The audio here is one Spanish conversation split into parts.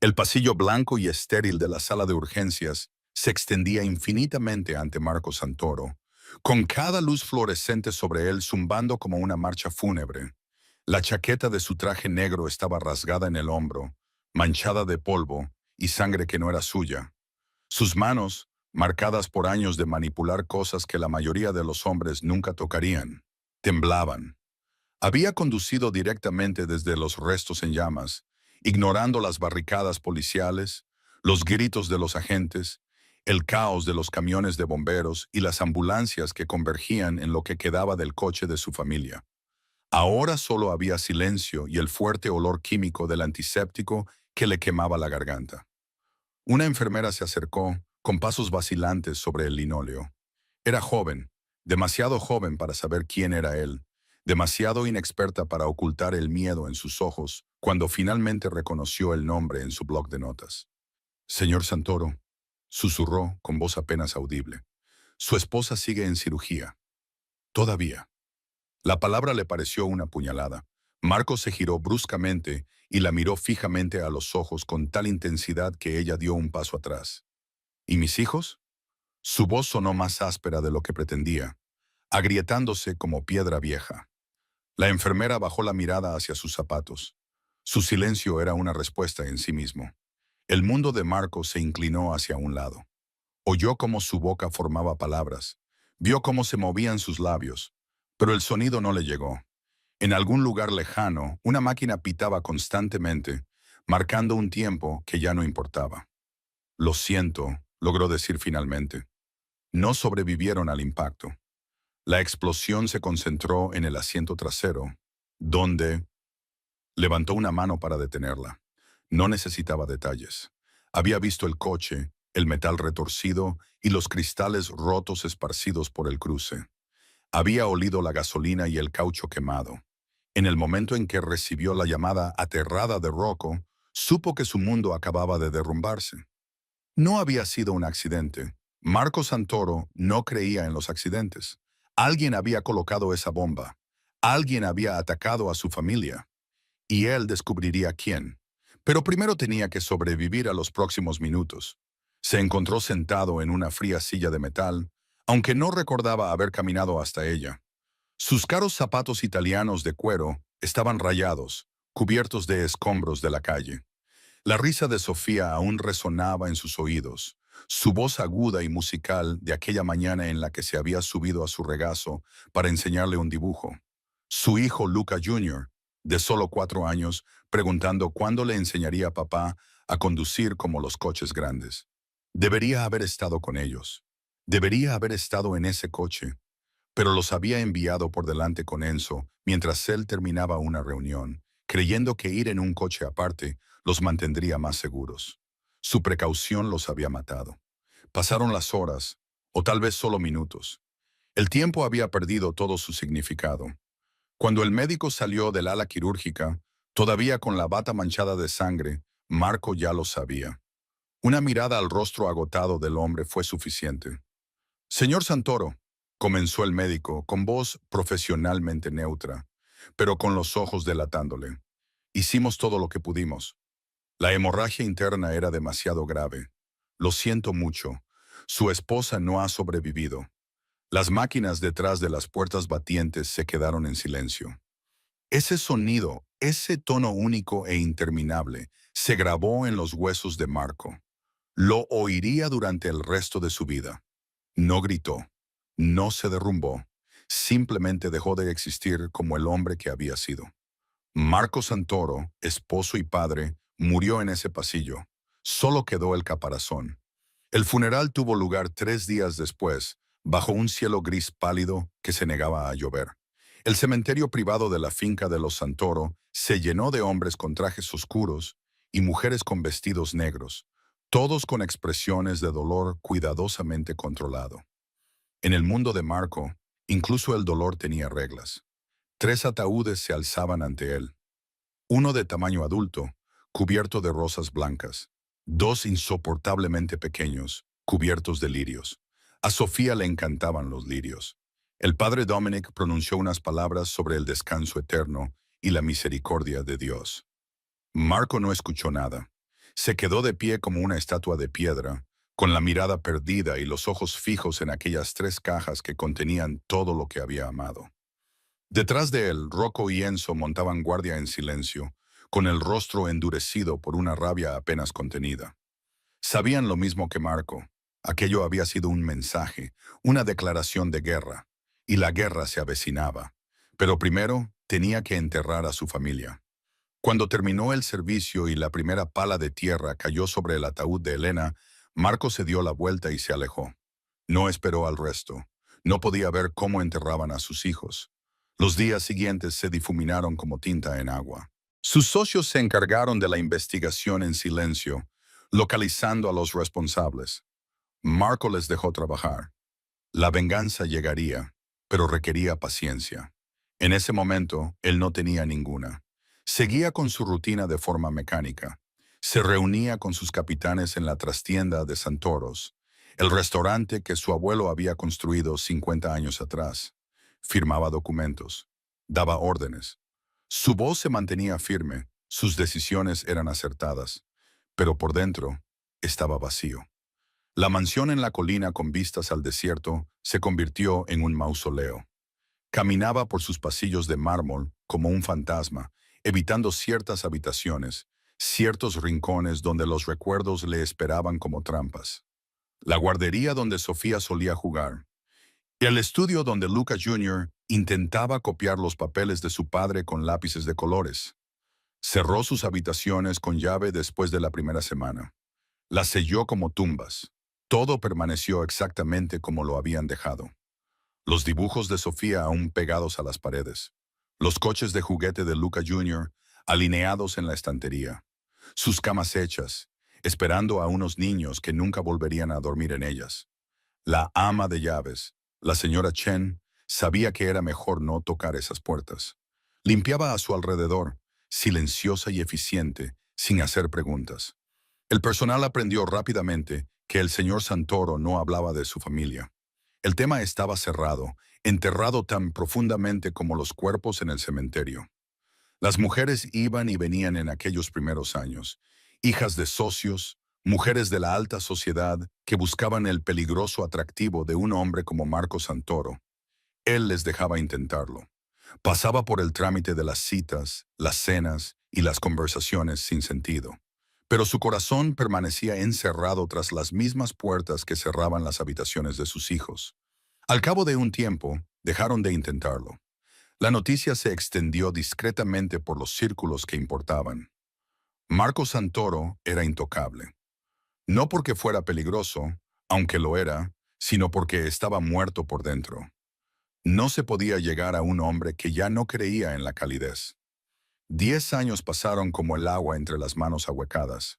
El pasillo blanco y estéril de la sala de urgencias se extendía infinitamente ante Marco Santoro, con cada luz fluorescente sobre él zumbando como una marcha fúnebre. La chaqueta de su traje negro estaba rasgada en el hombro, manchada de polvo y sangre que no era suya. Sus manos, marcadas por años de manipular cosas que la mayoría de los hombres nunca tocarían, temblaban. Había conducido directamente desde los restos en llamas, ignorando las barricadas policiales, los gritos de los agentes, el caos de los camiones de bomberos y las ambulancias que convergían en lo que quedaba del coche de su familia. Ahora solo había silencio y el fuerte olor químico del antiséptico que le quemaba la garganta. Una enfermera se acercó, con pasos vacilantes sobre el linóleo. Era joven, demasiado joven para saber quién era él, demasiado inexperta para ocultar el miedo en sus ojos cuando finalmente reconoció el nombre en su bloc de notas. Señor Santoro, susurró con voz apenas audible. Su esposa sigue en cirugía. Todavía. La palabra le pareció una puñalada. Marcos se giró bruscamente y la miró fijamente a los ojos con tal intensidad que ella dio un paso atrás. ¿Y mis hijos? Su voz sonó más áspera de lo que pretendía, agrietándose como piedra vieja. La enfermera bajó la mirada hacia sus zapatos. Su silencio era una respuesta en sí mismo. El mundo de Marcos se inclinó hacia un lado. Oyó cómo su boca formaba palabras. Vio cómo se movían sus labios. Pero el sonido no le llegó. En algún lugar lejano, una máquina pitaba constantemente, marcando un tiempo que ya no importaba. Lo siento, logró decir finalmente. No sobrevivieron al impacto. La explosión se concentró en el asiento trasero, donde levantó una mano para detenerla. No necesitaba detalles. Había visto el coche, el metal retorcido y los cristales rotos esparcidos por el cruce. Había olido la gasolina y el caucho quemado. En el momento en que recibió la llamada aterrada de Rocco, supo que su mundo acababa de derrumbarse. No había sido un accidente. Marco Santoro no creía en los accidentes. Alguien había colocado esa bomba. Alguien había atacado a su familia. Y él descubriría quién. Pero primero tenía que sobrevivir a los próximos minutos. Se encontró sentado en una fría silla de metal, aunque no recordaba haber caminado hasta ella. Sus caros zapatos italianos de cuero estaban rayados, cubiertos de escombros de la calle. La risa de Sofía aún resonaba en sus oídos, su voz aguda y musical de aquella mañana en la que se había subido a su regazo para enseñarle un dibujo. Su hijo Luca Jr., de solo 4 años, preguntando cuándo le enseñaría a papá a conducir como los coches grandes. Debería haber estado con ellos. Debería haber estado en ese coche, pero los había enviado por delante con Enzo mientras él terminaba una reunión, creyendo que ir en un coche aparte los mantendría más seguros. Su precaución los había matado. Pasaron las horas, o tal vez solo minutos. El tiempo había perdido todo su significado. Cuando el médico salió del ala quirúrgica, todavía con la bata manchada de sangre, Marco ya lo sabía. Una mirada al rostro agotado del hombre fue suficiente. Señor Santoro, comenzó el médico con voz profesionalmente neutra, pero con los ojos delatándole. Hicimos todo lo que pudimos. La hemorragia interna era demasiado grave. Lo siento mucho. Su esposa no ha sobrevivido. Las máquinas detrás de las puertas batientes se quedaron en silencio. Ese sonido, ese tono único e interminable, se grabó en los huesos de Marco. Lo oiría durante el resto de su vida. No gritó, no se derrumbó, simplemente dejó de existir como el hombre que había sido. Marco Santoro, esposo y padre, murió en ese pasillo. Solo quedó el caparazón. El funeral tuvo lugar 3 días después, bajo un cielo gris pálido que se negaba a llover. El cementerio privado de la finca de los Santoro se llenó de hombres con trajes oscuros y mujeres con vestidos negros, todos con expresiones de dolor cuidadosamente controlado. En el mundo de Marco, incluso el dolor tenía reglas. 3 ataúdes se alzaban ante él. Uno de tamaño adulto, cubierto de rosas blancas. 2 insoportablemente pequeños, cubiertos de lirios. A Sofía le encantaban los lirios. El padre Dominic pronunció unas palabras sobre el descanso eterno y la misericordia de Dios. Marco no escuchó nada. Se quedó de pie como una estatua de piedra, con la mirada perdida y los ojos fijos en aquellas 3 cajas que contenían todo lo que había amado. Detrás de él, Rocco y Enzo montaban guardia en silencio, con el rostro endurecido por una rabia apenas contenida. Sabían lo mismo que Marco. Aquello había sido un mensaje, una declaración de guerra, y la guerra se avecinaba. Pero primero tenía que enterrar a su familia. Cuando terminó el servicio y la primera pala de tierra cayó sobre el ataúd de Elena, Marco se dio la vuelta y se alejó. No esperó al resto. No podía ver cómo enterraban a sus hijos. Los días siguientes se difuminaron como tinta en agua. Sus socios se encargaron de la investigación en silencio, localizando a los responsables. Marco les dejó trabajar. La venganza llegaría, pero requería paciencia. En ese momento, él no tenía ninguna. Seguía con su rutina de forma mecánica. Se reunía con sus capitanes en la trastienda de Santoros, el restaurante que su abuelo había construido 50 años atrás. Firmaba documentos. Daba órdenes. Su voz se mantenía firme, sus decisiones eran acertadas, pero por dentro estaba vacío. La mansión en la colina con vistas al desierto se convirtió en un mausoleo. Caminaba por sus pasillos de mármol como un fantasma, evitando ciertas habitaciones, ciertos rincones donde los recuerdos le esperaban como trampas. La guardería donde Sofía solía jugar, y el estudio donde Luca Jr. intentaba copiar los papeles de su padre con lápices de colores. Cerró sus habitaciones con llave después de la primera semana. Las selló como tumbas. Todo permaneció exactamente como lo habían dejado. Los dibujos de Sofía aún pegados a las paredes. Los coches de juguete de Luca Jr. alineados en la estantería. Sus camas hechas, esperando a unos niños que nunca volverían a dormir en ellas. La ama de llaves, la señora Chen, sabía que era mejor no tocar esas puertas. Limpiaba a su alrededor, silenciosa y eficiente, sin hacer preguntas. El personal aprendió rápidamente que el señor Santoro no hablaba de su familia. El tema estaba cerrado, enterrado tan profundamente como los cuerpos en el cementerio. Las mujeres iban y venían en aquellos primeros años, hijas de socios, mujeres de la alta sociedad que buscaban el peligroso atractivo de un hombre como Marco Santoro. Él les dejaba intentarlo. Pasaba por el trámite de las citas, las cenas y las conversaciones sin sentido. Pero su corazón permanecía encerrado tras las mismas puertas que cerraban las habitaciones de sus hijos. Al cabo de un tiempo, dejaron de intentarlo. La noticia se extendió discretamente por los círculos que importaban. Marco Santoro era intocable. No porque fuera peligroso, aunque lo era, sino porque estaba muerto por dentro. No se podía llegar a un hombre que ya no creía en la calidez. 10 años pasaron como el agua entre las manos ahuecadas.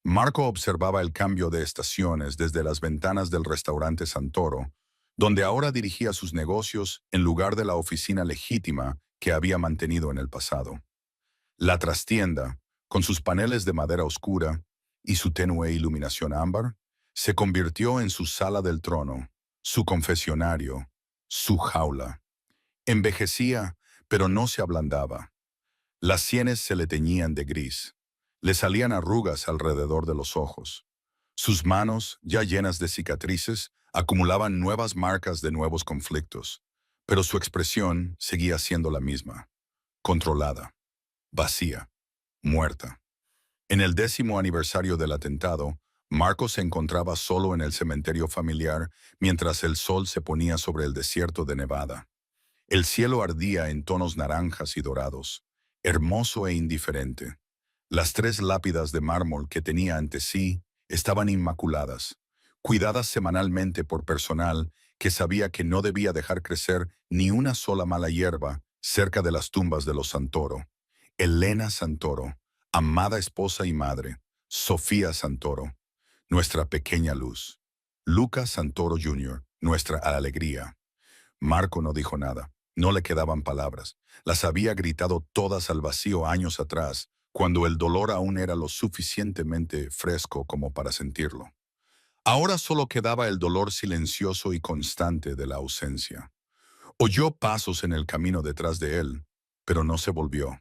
Marco observaba el cambio de estaciones desde las ventanas del restaurante Santoro, donde ahora dirigía sus negocios en lugar de la oficina legítima que había mantenido en el pasado. La trastienda, con sus paneles de madera oscura y su tenue iluminación ámbar, se convirtió en su sala del trono, su confesionario, su jaula. Envejecía, pero no se ablandaba. Las sienes se le teñían de gris. Le salían arrugas alrededor de los ojos. Sus manos, ya llenas de cicatrices, acumulaban nuevas marcas de nuevos conflictos, pero su expresión seguía siendo la misma, controlada, vacía, muerta. En el 10º aniversario del atentado, Marco se encontraba solo en el cementerio familiar mientras el sol se ponía sobre el desierto de Nevada. El cielo ardía en tonos naranjas y dorados, hermoso e indiferente. Las 3 lápidas de mármol que tenía ante sí estaban inmaculadas, cuidadas semanalmente por personal que sabía que no debía dejar crecer ni una sola mala hierba cerca de las tumbas de los Santoro. Elena Santoro, amada esposa y madre, Sofía Santoro, nuestra pequeña luz. Luca Santoro Jr., nuestra alegría. Marco no dijo nada. No le quedaban palabras. Las había gritado todas al vacío años atrás, cuando el dolor aún era lo suficientemente fresco como para sentirlo. Ahora solo quedaba el dolor silencioso y constante de la ausencia. Oyó pasos en el camino detrás de él, pero no se volvió.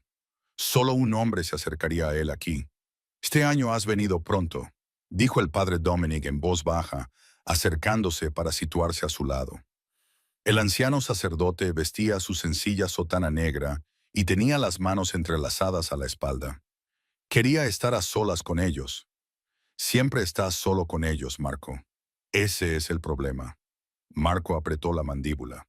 Solo un hombre se acercaría a él aquí. Este año has venido pronto, dijo el padre Dominic en voz baja, acercándose para situarse a su lado. El anciano sacerdote vestía su sencilla sotana negra y tenía las manos entrelazadas a la espalda. Quería estar a solas con ellos. Siempre estás solo con ellos, Marco. Ese es el problema. Marco apretó la mandíbula.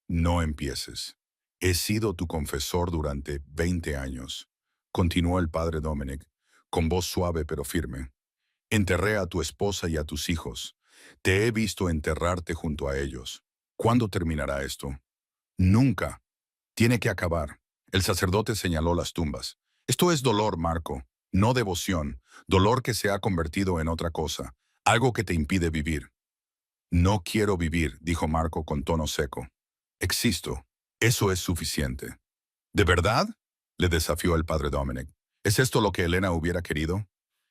No empieces. He sido tu confesor durante 20 años, continuó el padre Dominic, con voz suave pero firme. Enterré a tu esposa y a tus hijos. Te he visto enterrarte junto a ellos. ¿Cuándo terminará esto? Nunca. Tiene que acabar. El sacerdote señaló las tumbas. Esto es dolor, Marco, no devoción, dolor que se ha convertido en otra cosa, algo que te impide vivir. No quiero vivir, dijo Marco con tono seco. Existo. Eso es suficiente. ¿De verdad? Le desafió el padre Dominic. ¿Es esto lo que Elena hubiera querido?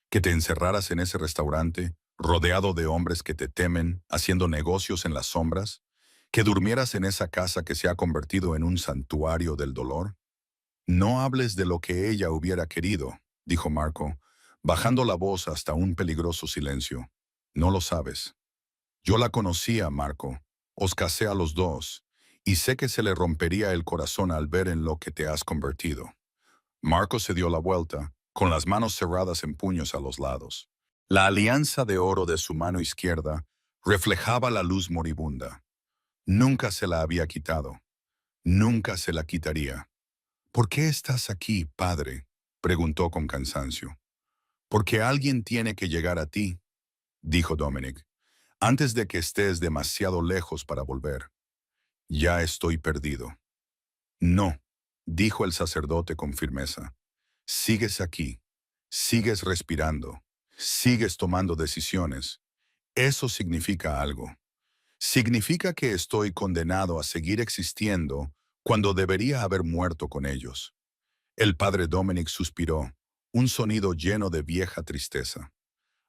¿Que te encerraras en ese restaurante, rodeado de hombres que te temen, haciendo negocios en las sombras? ¿Que durmieras en esa casa que se ha convertido en un santuario del dolor? No hables de lo que ella hubiera querido, dijo Marco, bajando la voz hasta un peligroso silencio. No lo sabes. Yo la conocía, Marco. Os casé a los dos, y sé que se le rompería el corazón al ver en lo que te has convertido. Marco se dio la vuelta, con las manos cerradas en puños a los lados. La alianza de oro de su mano izquierda reflejaba la luz moribunda. Nunca se la había quitado. Nunca se la quitaría. ¿Por qué estás aquí, padre?, preguntó con cansancio. Porque alguien tiene que llegar a ti, dijo Dominic, antes de que estés demasiado lejos para volver. Ya estoy perdido. No, dijo el sacerdote con firmeza. Sigues aquí, sigues respirando, sigues tomando decisiones. Eso significa algo. Significa que estoy condenado a seguir existiendo cuando debería haber muerto con ellos. El padre Dominic suspiró, un sonido lleno de vieja tristeza.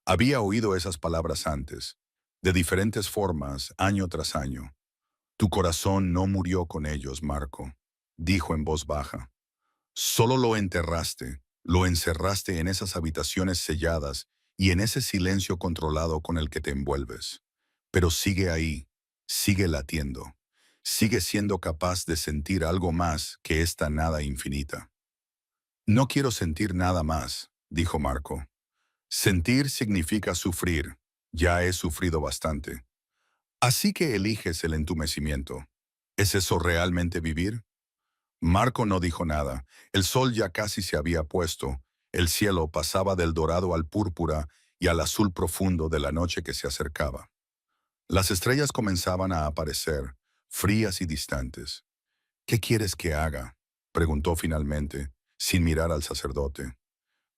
Había oído esas palabras antes, de diferentes formas, año tras año. Tu corazón no murió con ellos, Marco, dijo en voz baja. Solo lo enterraste, lo encerraste en esas habitaciones selladas y en ese silencio controlado con el que te envuelves. Pero sigue ahí, sigue latiendo, sigue siendo capaz de sentir algo más que esta nada infinita. No quiero sentir nada más, dijo Marco. Sentir significa sufrir. Ya he sufrido bastante. Así que eliges el entumecimiento. ¿Es eso realmente vivir? Marco no dijo nada. El sol ya casi se había puesto. El cielo pasaba del dorado al púrpura y al azul profundo de la noche que se acercaba. Las estrellas comenzaban a aparecer, frías y distantes. ¿Qué quieres que haga?, preguntó finalmente, sin mirar al sacerdote.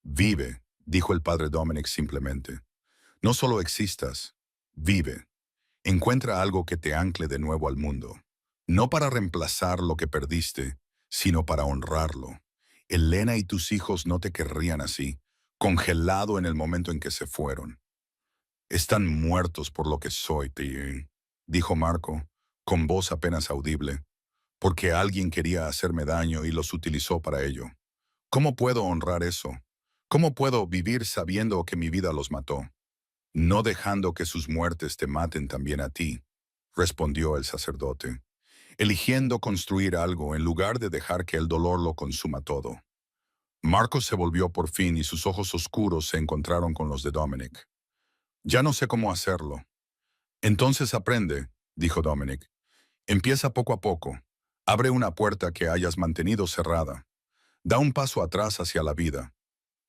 Vive, dijo el padre Dominic simplemente. No solo existas, vive. Encuentra algo que te ancle de nuevo al mundo. No para reemplazar lo que perdiste, sino para honrarlo. Elena y tus hijos no te querrían así, congelado en el momento en que se fueron. Están muertos por lo que soy, tío, dijo Marco, con voz apenas audible, porque alguien quería hacerme daño y los utilizó para ello. ¿Cómo puedo honrar eso? ¿Cómo puedo vivir sabiendo que mi vida los mató? No dejando que sus muertes te maten también a ti, respondió el sacerdote, eligiendo construir algo en lugar de dejar que el dolor lo consuma todo. Marcos se volvió por fin y sus ojos oscuros se encontraron con los de Dominic. Ya no sé cómo hacerlo. Entonces aprende, dijo Dominic. Empieza poco a poco. Abre una puerta que hayas mantenido cerrada. Da un paso atrás hacia la vida.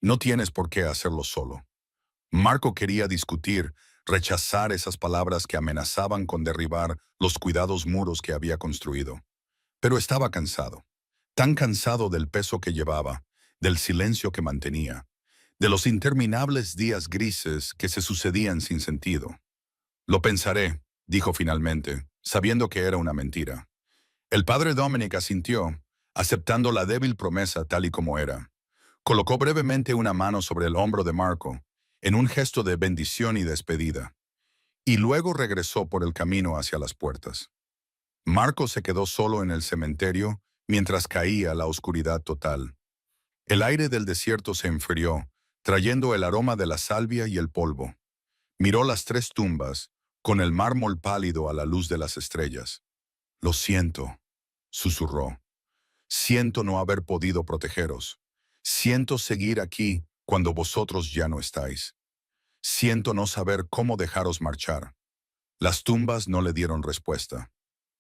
No tienes por qué hacerlo solo. Marco quería discutir, rechazar esas palabras que amenazaban con derribar los cuidados muros que había construido. Pero estaba cansado. Tan cansado del peso que llevaba, del silencio que mantenía, de los interminables días grises que se sucedían sin sentido. Lo pensaré, dijo finalmente, sabiendo que era una mentira. El padre Dominic asintió, aceptando la débil promesa tal y como era. Colocó brevemente una mano sobre el hombro de Marco, en un gesto de bendición y despedida, y luego regresó por el camino hacia las puertas. Marco se quedó solo en el cementerio mientras caía la oscuridad total. El aire del desierto se enfrió, trayendo el aroma de la salvia y el polvo. Miró las 3 tumbas, con el mármol pálido a la luz de las estrellas. Lo siento, susurró. Siento no haber podido protegeros. Siento seguir aquí cuando vosotros ya no estáis. Siento no saber cómo dejaros marchar. Las tumbas no le dieron respuesta.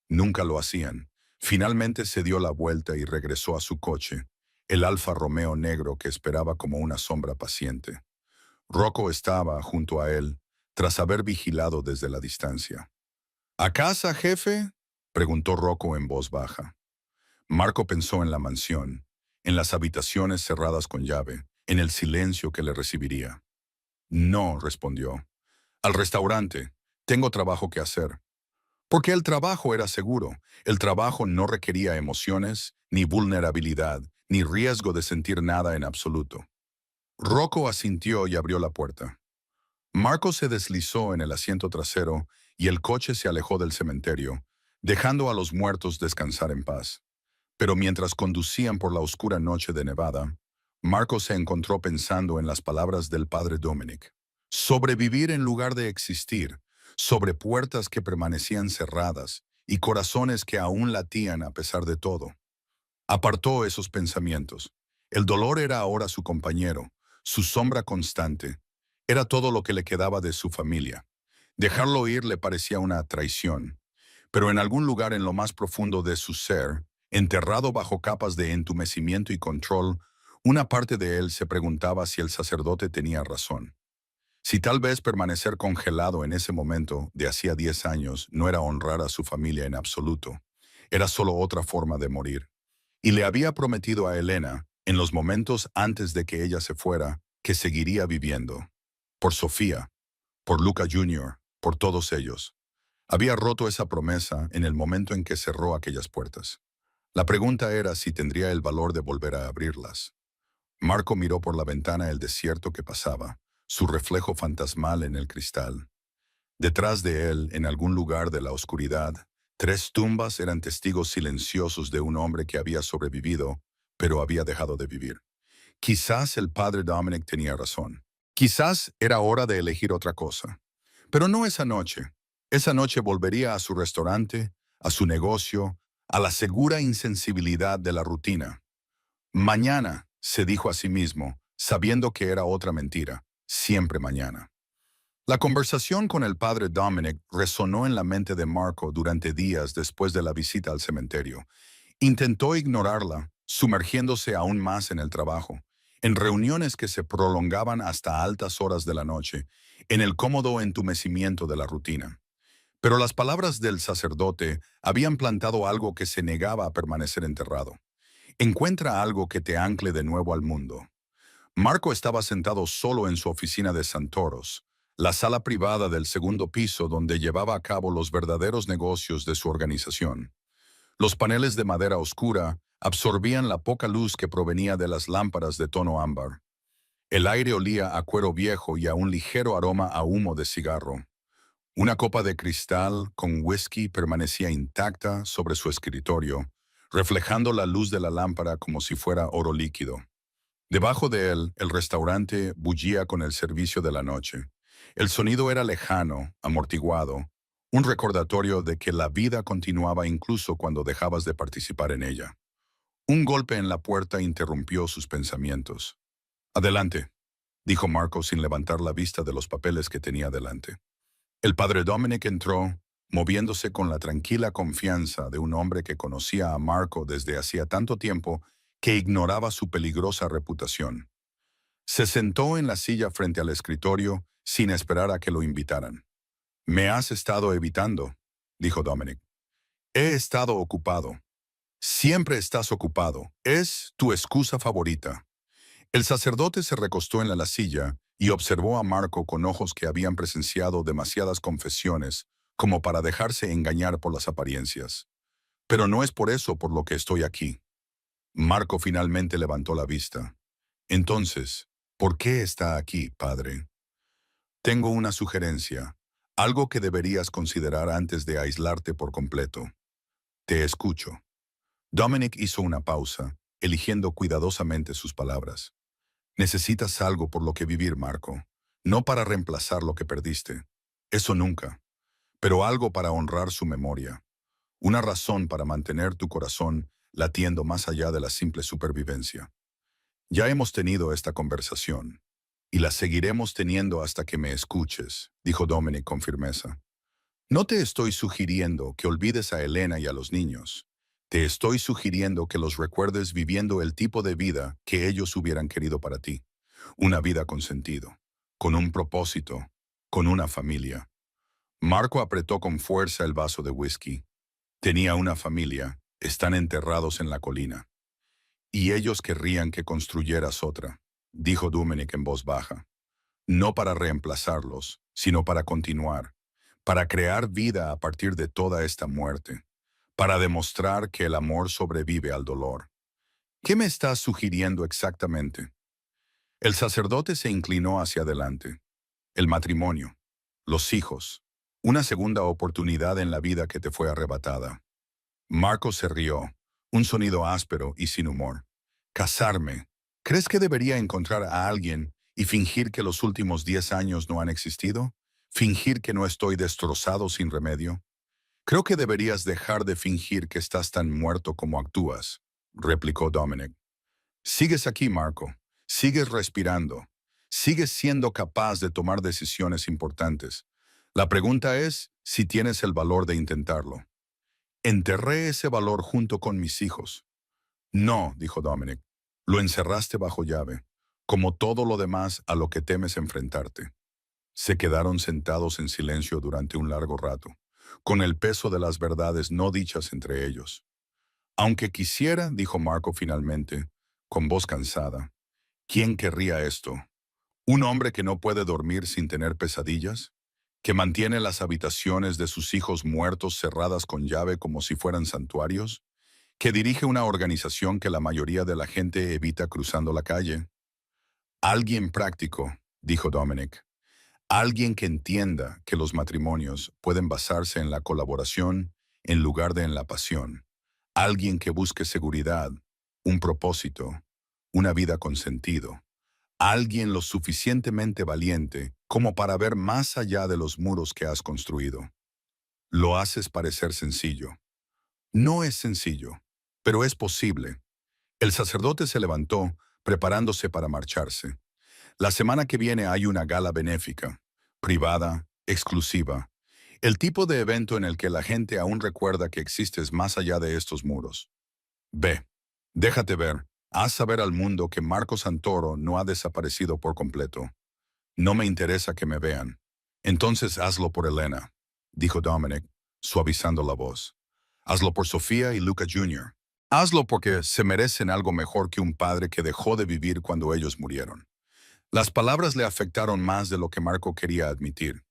Nunca lo hacían. Finalmente se dio la vuelta y regresó a su coche, el Alfa Romeo negro que esperaba como una sombra paciente. Rocco estaba junto a él, tras haber vigilado desde la distancia. ¿A casa, jefe?, preguntó Rocco en voz baja. Marco pensó en la mansión, en las habitaciones cerradas con llave, en el silencio que le recibiría. No, respondió. Al restaurante. Tengo trabajo que hacer. Porque el trabajo era seguro. El trabajo no requería emociones, ni vulnerabilidad, ni riesgo de sentir nada en absoluto. Rocco asintió y abrió la puerta. Marco se deslizó en el asiento trasero y el coche se alejó del cementerio, dejando a los muertos descansar en paz. Pero mientras conducían por la oscura noche de Nevada, Marco se encontró pensando en las palabras del padre Dominic. Sobrevivir en lugar de existir, sobre puertas que permanecían cerradas y corazones que aún latían a pesar de todo. Apartó esos pensamientos. El dolor era ahora su compañero, su sombra constante. Era todo lo que le quedaba de su familia. Dejarlo ir le parecía una traición. Pero en algún lugar en lo más profundo de su ser, enterrado bajo capas de entumecimiento y control, una parte de él se preguntaba si el sacerdote tenía razón. Si tal vez permanecer congelado en ese momento de hacía 10 años no era honrar a su familia en absoluto, era solo otra forma de morir. Y le había prometido a Elena, en los momentos antes de que ella se fuera, que seguiría viviendo. Por Sofía, por Luca Jr., por todos ellos. Había roto esa promesa en el momento en que cerró aquellas puertas. La pregunta era si tendría el valor de volver a abrirlas. Marco miró por la ventana el desierto que pasaba, su reflejo fantasmal en el cristal. Detrás de él, en algún lugar de la oscuridad, 3 tumbas eran testigos silenciosos de un hombre que había sobrevivido, pero había dejado de vivir. Quizás el padre Dominic tenía razón. Quizás era hora de elegir otra cosa. Pero no esa noche. Esa noche volvería a su restaurante, a su negocio, a la segura insensibilidad de la rutina. Mañana, se dijo a sí mismo, sabiendo que era otra mentira, siempre mañana. La conversación con el padre Dominic resonó en la mente de Marco durante días después de la visita al cementerio. Intentó ignorarla, sumergiéndose aún más en el trabajo, en reuniones que se prolongaban hasta altas horas de la noche, en el cómodo entumecimiento de la rutina. Pero las palabras del sacerdote habían plantado algo que se negaba a permanecer enterrado. Encuentra algo que te ancle de nuevo al mundo. Marco estaba sentado solo en su oficina de Santoros, la sala privada del segundo piso donde llevaba a cabo los verdaderos negocios de su organización. Los paneles de madera oscura absorbían la poca luz que provenía de las lámparas de tono ámbar. El aire olía a cuero viejo y a un ligero aroma a humo de cigarro. Una copa de cristal con whisky permanecía intacta sobre su escritorio, reflejando la luz de la lámpara como si fuera oro líquido. Debajo de él, el restaurante bullía con el servicio de la noche. El sonido era lejano, amortiguado, un recordatorio de que la vida continuaba incluso cuando dejabas de participar en ella. Un golpe en la puerta interrumpió sus pensamientos. «Adelante», dijo Marco sin levantar la vista de los papeles que tenía delante. El padre Dominic entró, moviéndose con la tranquila confianza de un hombre que conocía a Marco desde hacía tanto tiempo que ignoraba su peligrosa reputación. Se sentó en la silla frente al escritorio sin esperar a que lo invitaran. «Me has estado evitando», dijo Dominic. «He estado ocupado». «Siempre estás ocupado. Es tu excusa favorita». El sacerdote se recostó en la silla y observó a Marco con ojos que habían presenciado demasiadas confesiones como para dejarse engañar por las apariencias. «Pero no es por eso por lo que estoy aquí». Marco finalmente levantó la vista. «Entonces, ¿por qué está aquí, padre?» «Tengo una sugerencia, algo que deberías considerar antes de aislarte por completo». «Te escucho». Dominic hizo una pausa, eligiendo cuidadosamente sus palabras. Necesitas algo por lo que vivir, Marco, no para reemplazar lo que perdiste. Eso nunca, pero algo para honrar su memoria, una razón para mantener tu corazón latiendo más allá de la simple supervivencia. Ya hemos tenido esta conversación, y la seguiremos teniendo hasta que me escuches, dijo Dominic con firmeza. No te estoy sugiriendo que olvides a Elena y a los niños. Te estoy sugiriendo que los recuerdes viviendo el tipo de vida que ellos hubieran querido para ti. Una vida con sentido, con un propósito, con una familia. Marco apretó con fuerza el vaso de whisky. Tenía una familia, están enterrados en la colina. Y ellos querrían que construyeras otra, dijo Dominic en voz baja. No para reemplazarlos, sino para continuar, para crear vida a partir de toda esta muerte, para demostrar que el amor sobrevive al dolor. ¿Qué me estás sugiriendo exactamente? El sacerdote se inclinó hacia adelante. El matrimonio, los hijos, una segunda oportunidad en la vida que te fue arrebatada. Marco se rió, un sonido áspero y sin humor. Casarme. ¿Crees que debería encontrar a alguien y fingir que los últimos 10 años no han existido? ¿Fingir que no estoy destrozado sin remedio? Creo que deberías dejar de fingir que estás tan muerto como actúas, replicó Dominic. Sigues aquí, Marco. Sigues respirando. Sigues siendo capaz de tomar decisiones importantes. La pregunta es si tienes el valor de intentarlo. Enterré ese valor junto con mis hijos. No, dijo Dominic. Lo encerraste bajo llave, como todo lo demás a lo que temes enfrentarte. Se quedaron sentados en silencio durante un largo rato, con el peso de las verdades no dichas entre ellos. Aunque quisiera, dijo Marco finalmente, con voz cansada, ¿quién querría esto? ¿Un hombre que no puede dormir sin tener pesadillas? ¿Que mantiene las habitaciones de sus hijos muertos cerradas con llave como si fueran santuarios? ¿Que dirige una organización que la mayoría de la gente evita cruzando la calle? Alguien práctico, dijo Dominic. Alguien que entienda que los matrimonios pueden basarse en la colaboración en lugar de en la pasión. Alguien que busque seguridad, un propósito, una vida con sentido. Alguien lo suficientemente valiente como para ver más allá de los muros que has construido. Lo haces parecer sencillo. No es sencillo, pero es posible. El sacerdote se levantó, preparándose para marcharse. La semana que viene hay una gala benéfica, privada, exclusiva. El tipo de evento en el que la gente aún recuerda que existes más allá de estos muros. Ve, déjate ver, haz saber al mundo que Marco Santoro no ha desaparecido por completo. No me interesa que me vean. Entonces hazlo por Elena, dijo Dominic, suavizando la voz. Hazlo por Sofía y Luca Jr. Hazlo porque se merecen algo mejor que un padre que dejó de vivir cuando ellos murieron. Las palabras le afectaron más de lo que Marco quería admitir.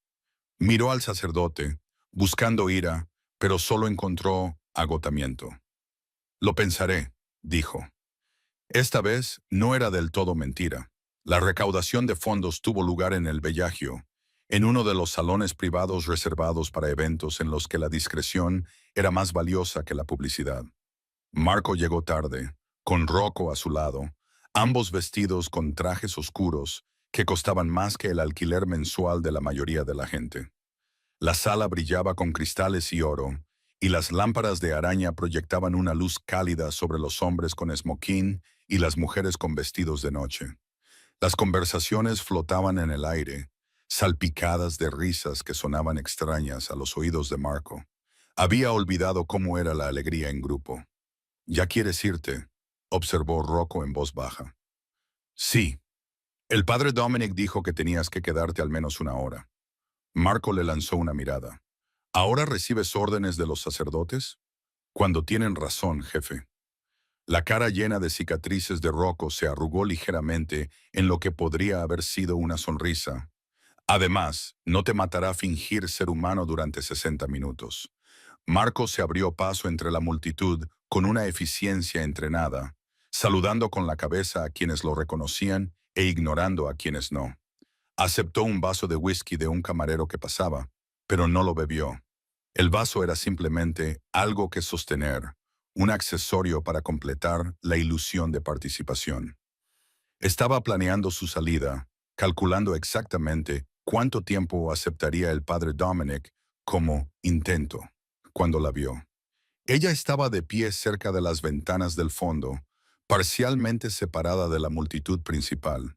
Miró al sacerdote, buscando ira, pero solo encontró agotamiento. Lo pensaré, dijo. Esta vez no era del todo mentira. La recaudación de fondos tuvo lugar en el Bellagio, en uno de los salones privados reservados para eventos en los que la discreción era más valiosa que la publicidad. Marco llegó tarde, con Rocco a su lado, ambos vestidos con trajes oscuros que costaban más que el alquiler mensual de la mayoría de la gente. La sala brillaba con cristales y oro, y las lámparas de araña proyectaban una luz cálida sobre los hombres con esmoquín y las mujeres con vestidos de noche. Las conversaciones flotaban en el aire, salpicadas de risas que sonaban extrañas a los oídos de Marco. Había olvidado cómo era la alegría en grupo. «¿Ya quieres irte?», observó Rocco en voz baja. «Sí. El padre Dominic dijo que tenías que quedarte al menos una hora». Marco le lanzó una mirada. «¿Ahora recibes órdenes de los sacerdotes?» «Cuando tienen razón, jefe». La cara llena de cicatrices de Rocco se arrugó ligeramente en lo que podría haber sido una sonrisa. «Además, no te matará fingir ser humano durante 60 minutos». Marco se abrió paso entre la multitud con una eficiencia entrenada, saludando con la cabeza a quienes lo reconocían e ignorando a quienes no. Aceptó un vaso de whisky de un camarero que pasaba, pero no lo bebió. El vaso era simplemente algo que sostener, un accesorio para completar la ilusión de participación. Estaba planeando su salida, calculando exactamente cuánto tiempo aceptaría el padre Dominic como intento, cuando la vio. Ella estaba de pie cerca de las ventanas del fondo, parcialmente separada de la multitud principal.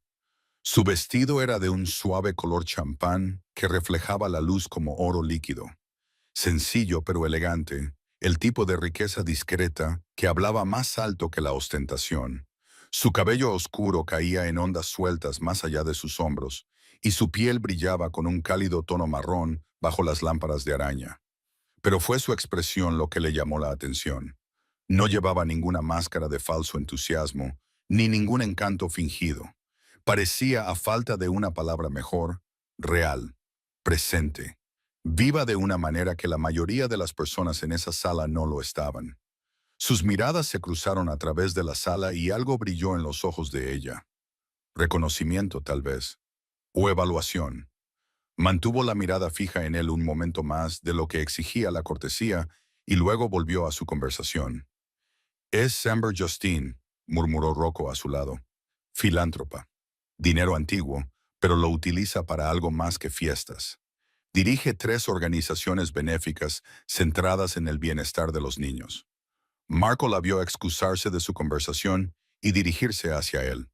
Su vestido era de un suave color champán que reflejaba la luz como oro líquido. Sencillo pero elegante, el tipo de riqueza discreta que hablaba más alto que la ostentación. Su cabello oscuro caía en ondas sueltas más allá de sus hombros, y su piel brillaba con un cálido tono marrón bajo las lámparas de araña. Pero fue su expresión lo que le llamó la atención. No llevaba ninguna máscara de falso entusiasmo, ni ningún encanto fingido. Parecía, a falta de una palabra mejor, real, presente, viva de una manera que la mayoría de las personas en esa sala no lo estaban. Sus miradas se cruzaron a través de la sala y algo brilló en los ojos de ella. Reconocimiento, tal vez, o evaluación. Mantuvo la mirada fija en él un momento más de lo que exigía la cortesía y luego volvió a su conversación. «Es Amber Justine», murmuró Rocco a su lado. «Filántropa. Dinero antiguo, pero lo utiliza para algo más que fiestas. Dirige 3 organizaciones benéficas centradas en el bienestar de los niños». Marco la vio excusarse de su conversación y dirigirse hacia él.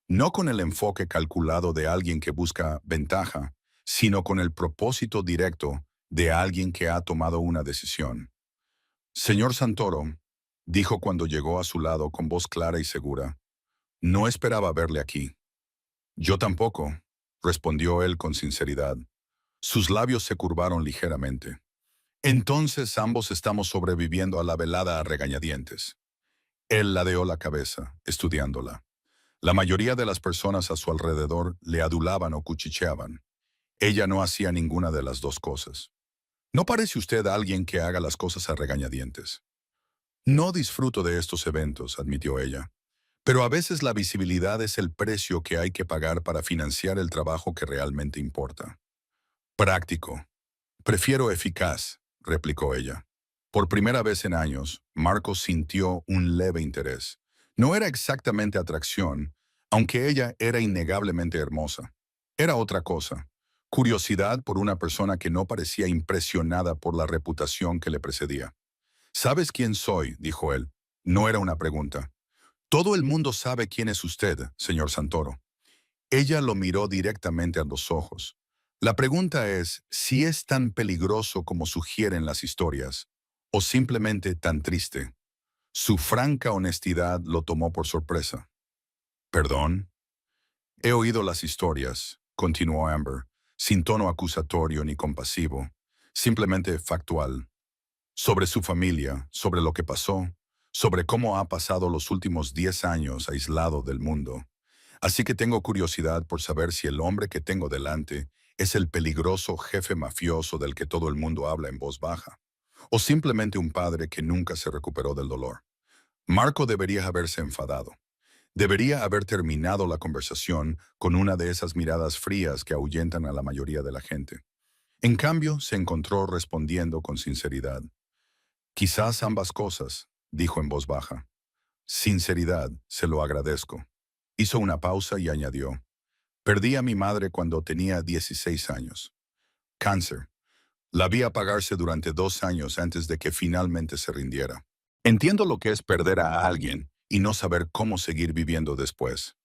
No con el enfoque calculado de alguien que busca ventaja, sino con el propósito directo de alguien que ha tomado una decisión. «Señor Santoro», dijo cuando llegó a su lado con voz clara y segura, «no esperaba verle aquí». «Yo tampoco», respondió él con sinceridad. Sus labios se curvaron ligeramente. «Entonces ambos estamos sobreviviendo a la velada a regañadientes». Él ladeó la cabeza, estudiándola. La mayoría de las personas a su alrededor le adulaban o cuchicheaban. Ella no hacía ninguna de las dos cosas. «No parece usted alguien que haga las cosas a regañadientes». «No disfruto de estos eventos», admitió ella. «Pero a veces la visibilidad es el precio que hay que pagar para financiar el trabajo que realmente importa». «Práctico. Prefiero eficaz», replicó ella. Por primera vez en años, Marcos sintió un leve interés. No era exactamente atracción, aunque ella era innegablemente hermosa. Era otra cosa. Curiosidad por una persona que no parecía impresionada por la reputación que le precedía. «¿Sabes quién soy?», dijo él. No era una pregunta. «Todo el mundo sabe quién es usted, señor Santoro». Ella lo miró directamente a los ojos. «La pregunta es si es tan peligroso como sugieren las historias, o simplemente tan triste». Su franca honestidad lo tomó por sorpresa. «¿Perdón?» «He oído las historias», continuó Amber, sin tono acusatorio ni compasivo, simplemente factual. Sobre su familia, sobre lo que pasó, sobre cómo ha pasado los últimos 10 años aislado del mundo. Así que tengo curiosidad por saber si el hombre que tengo delante es el peligroso jefe mafioso del que todo el mundo habla en voz baja, o simplemente un padre que nunca se recuperó del dolor. Marco debería haberse enfadado. Debería haber terminado la conversación con una de esas miradas frías que ahuyentan a la mayoría de la gente. En cambio, se encontró respondiendo con sinceridad. «Quizás ambas cosas», dijo en voz baja. «Sinceridad, se lo agradezco». Hizo una pausa y añadió. «Perdí a mi madre cuando tenía 16 años. Cáncer. La vi apagarse durante 2 años antes de que finalmente se rindiera. Entiendo lo que es perder a alguien y no saber cómo seguir viviendo después.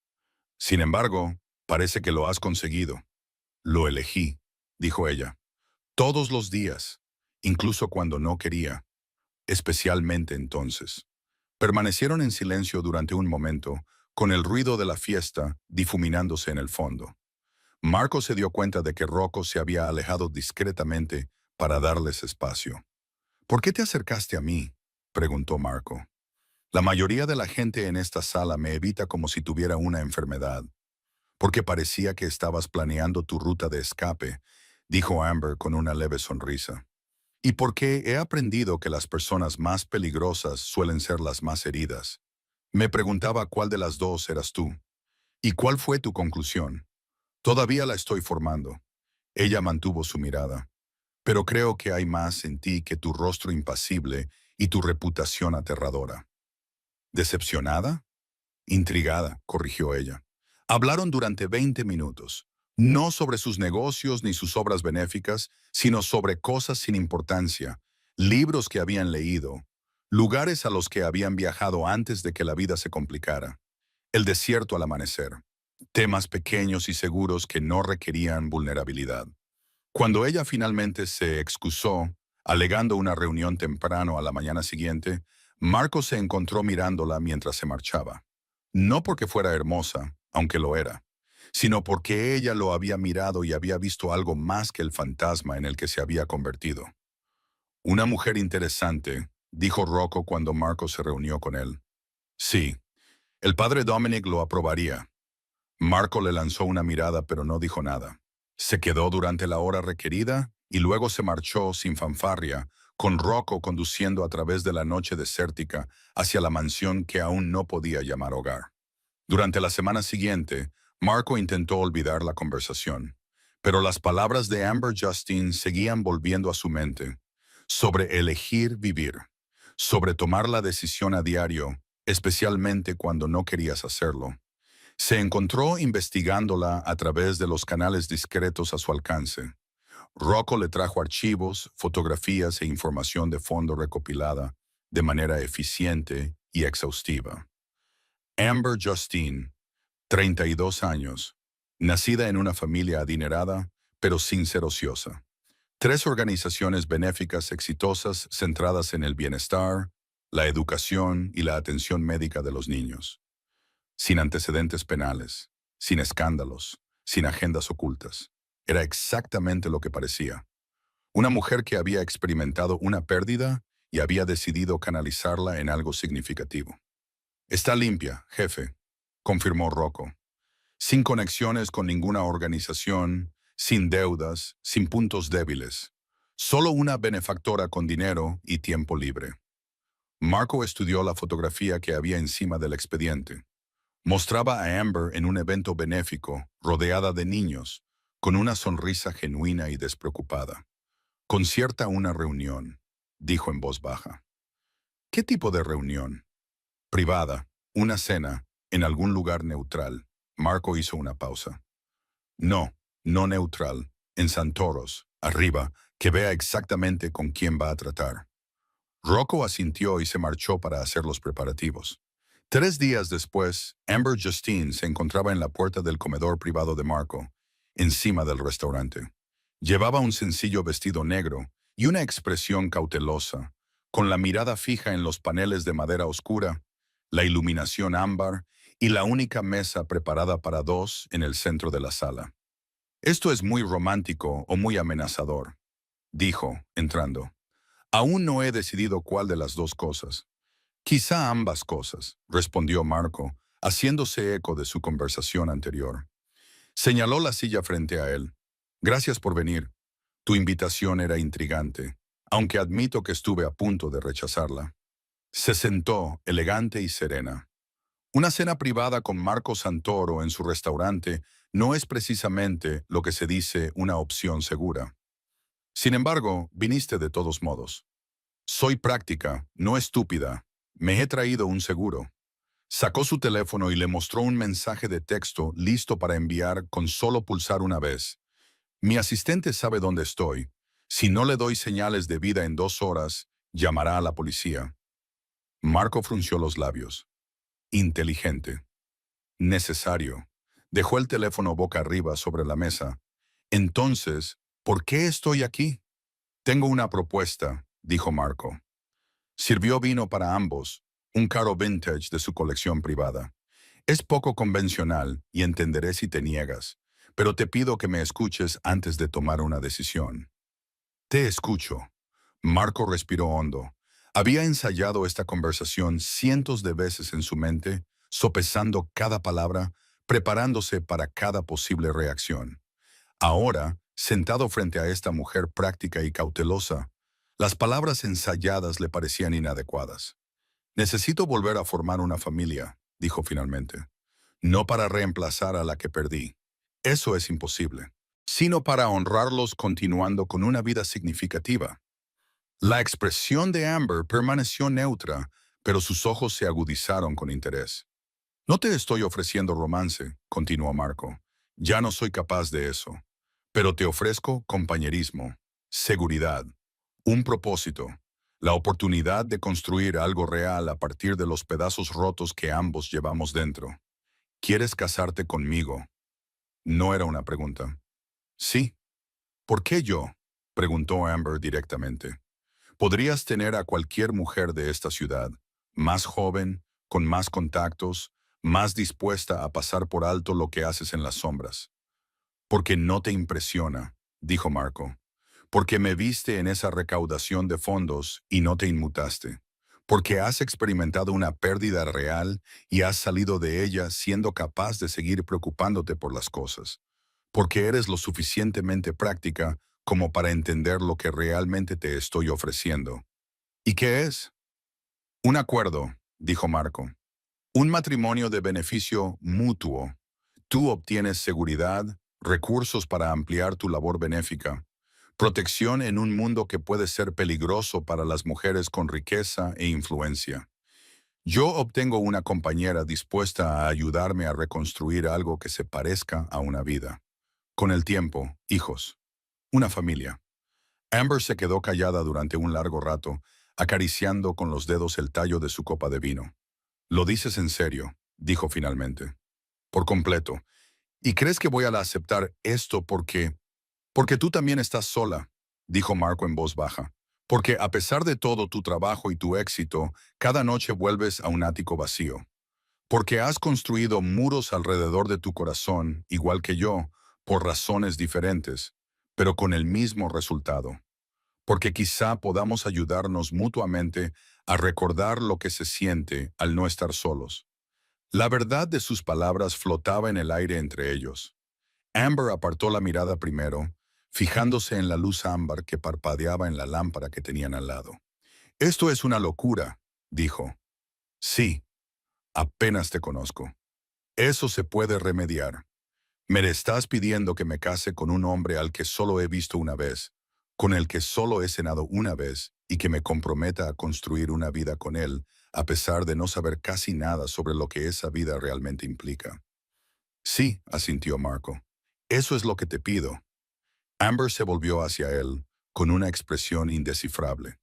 Sin embargo, parece que lo has conseguido». «Lo elegí», dijo ella. «Todos los días, incluso cuando no quería. Especialmente entonces». Permanecieron en silencio durante un momento, con el ruido de la fiesta difuminándose en el fondo. Marco se dio cuenta de que Rocco se había alejado discretamente para darles espacio. «¿Por qué te acercaste a mí?», preguntó Marco. «La mayoría de la gente en esta sala me evita como si tuviera una enfermedad». «Porque parecía que estabas planeando tu ruta de escape», dijo Amber con una leve sonrisa. «Y porque he aprendido que las personas más peligrosas suelen ser las más heridas. Me preguntaba cuál de las dos eras tú. ¿Y cuál fue tu conclusión?». «Todavía la estoy formando». Ella mantuvo su mirada. «Pero creo que hay más en ti que tu rostro impasible y tu reputación aterradora». «¿Decepcionada?». «Intrigada», corrigió ella. Hablaron durante 20 minutos, no sobre sus negocios ni sus obras benéficas, sino sobre cosas sin importancia, libros que habían leído, lugares a los que habían viajado antes de que la vida se complicara, el desierto al amanecer, temas pequeños y seguros que no requerían vulnerabilidad. Cuando ella finalmente se excusó, alegando una reunión temprano a la mañana siguiente, Marco se encontró mirándola mientras se marchaba. No porque fuera hermosa, aunque lo era, sino porque ella lo había mirado y había visto algo más que el fantasma en el que se había convertido. Una mujer interesante, dijo Rocco cuando Marco se reunió con él. Sí, el padre Dominic lo aprobaría. Marco le lanzó una mirada pero no dijo nada. Se quedó durante la hora requerida y luego se marchó sin fanfarria, con Rocco conduciendo a través de la noche desértica hacia la mansión que aún no podía llamar hogar. Durante la semana siguiente, Marco intentó olvidar la conversación, pero las palabras de Amber Justine seguían volviendo a su mente, sobre elegir vivir, sobre tomar la decisión a diario, especialmente cuando no querías hacerlo. Se encontró investigándola a través de los canales discretos a su alcance. Rocco le trajo archivos, fotografías e información de fondo recopilada de manera eficiente y exhaustiva. Amber Justine, 32 años, nacida en una familia adinerada, pero sin ser ociosa. 3 organizaciones benéficas exitosas centradas en el bienestar, la educación y la atención médica de los niños. Sin antecedentes penales, sin escándalos, sin agendas ocultas. Era exactamente lo que parecía. Una mujer que había experimentado una pérdida y había decidido canalizarla en algo significativo. Está limpia, jefe, confirmó Rocco. Sin conexiones con ninguna organización, sin deudas, sin puntos débiles. Solo una benefactora con dinero y tiempo libre. Marco estudió la fotografía que había encima del expediente. Mostraba a Amber en un evento benéfico, rodeada de niños, con una sonrisa genuina y despreocupada. Concierta una reunión, dijo en voz baja. ¿Qué tipo de reunión? Privada, una cena, en algún lugar neutral. Marco hizo una pausa. No, no neutral, en Santoros, arriba, que vea exactamente con quién va a tratar. Rocco asintió y se marchó para hacer los preparativos. 3 días después, Amber Justine se encontraba en la puerta del comedor privado de Marco, encima del restaurante. Llevaba un sencillo vestido negro y una expresión cautelosa, con la mirada fija en los paneles de madera oscura, la iluminación ámbar y la única mesa preparada para 2 en el centro de la sala. Esto es muy romántico o muy amenazador, dijo, entrando. Aún no he decidido cuál de las 2 cosas. Quizá ambas cosas, respondió Marco, haciéndose eco de su conversación anterior. Señaló la silla frente a él. Gracias por venir. Tu invitación era intrigante, aunque admito que estuve a punto de rechazarla. Se sentó, elegante y serena. Una cena privada con Marco Santoro en su restaurante no es precisamente lo que se dice una opción segura. Sin embargo, viniste de todos modos. Soy práctica, no estúpida. Me he traído un seguro. Sacó su teléfono y le mostró un mensaje de texto listo para enviar con solo pulsar una vez. Mi asistente sabe dónde estoy. Si no le doy señales de vida en 2 horas, llamará a la policía. Marco frunció los labios. Inteligente. Necesario. Dejó el teléfono boca arriba sobre la mesa. Entonces, ¿por qué estoy aquí? Tengo una propuesta, dijo Marco. Sirvió vino para ambos, un caro vintage de su colección privada. Es poco convencional y entenderé si te niegas, pero te pido que me escuches antes de tomar una decisión. Te escucho. Marco respiró hondo. Había ensayado esta conversación cientos de veces en su mente, sopesando cada palabra, preparándose para cada posible reacción. Ahora, sentado frente a esta mujer práctica y cautelosa, las palabras ensayadas le parecían inadecuadas. Necesito volver a formar una familia, dijo finalmente. No para reemplazar a la que perdí. Eso es imposible. Sino para honrarlos continuando con una vida significativa. La expresión de Amber permaneció neutra, pero sus ojos se agudizaron con interés. No te estoy ofreciendo romance, continuó Marco. Ya no soy capaz de eso. Pero te ofrezco compañerismo, seguridad, un propósito, la oportunidad de construir algo real a partir de los pedazos rotos que ambos llevamos dentro. ¿Quieres casarte conmigo? No era una pregunta. Sí. ¿Por qué yo? Preguntó Amber directamente. Podrías tener a cualquier mujer de esta ciudad, más joven, con más contactos, más dispuesta a pasar por alto lo que haces en las sombras. Porque no te impresiona, dijo Marco. Porque me viste en esa recaudación de fondos y no te inmutaste. Porque has experimentado una pérdida real y has salido de ella siendo capaz de seguir preocupándote por las cosas. Porque eres lo suficientemente práctica como para entender lo que realmente te estoy ofreciendo. ¿Y qué es? Un acuerdo, dijo Marco. Un matrimonio de beneficio mutuo. Tú obtienes seguridad, recursos para ampliar tu labor benéfica, protección en un mundo que puede ser peligroso para las mujeres con riqueza e influencia. Yo obtengo una compañera dispuesta a ayudarme a reconstruir algo que se parezca a una vida. Con el tiempo, hijos, una familia. Amber se quedó callada durante un largo rato, acariciando con los dedos el tallo de su copa de vino. «¿Lo dices en serio?», dijo finalmente. «Por completo. ¿Y crees que voy a aceptar esto porque tú también estás sola?», dijo Marco en voz baja. «Porque a pesar de todo tu trabajo y tu éxito, cada noche vuelves a un ático vacío. Porque has construido muros alrededor de tu corazón, igual que yo, por razones diferentes, pero con el mismo resultado. Porque quizá podamos ayudarnos mutuamente a recordar lo que se siente al no estar solos». La verdad de sus palabras flotaba en el aire entre ellos. Amber apartó la mirada primero, fijándose en la luz ámbar que parpadeaba en la lámpara que tenían al lado. «Esto es una locura», dijo. «Sí, apenas te conozco. Eso se puede remediar. Me estás pidiendo que me case con un hombre al que solo he visto una vez, con el que solo he cenado una vez y que me comprometa a construir una vida con él, a pesar de no saber casi nada sobre lo que esa vida realmente implica». «Sí», asintió Marco. «Eso es lo que te pido». Amber se volvió hacia él con una expresión indescifrable.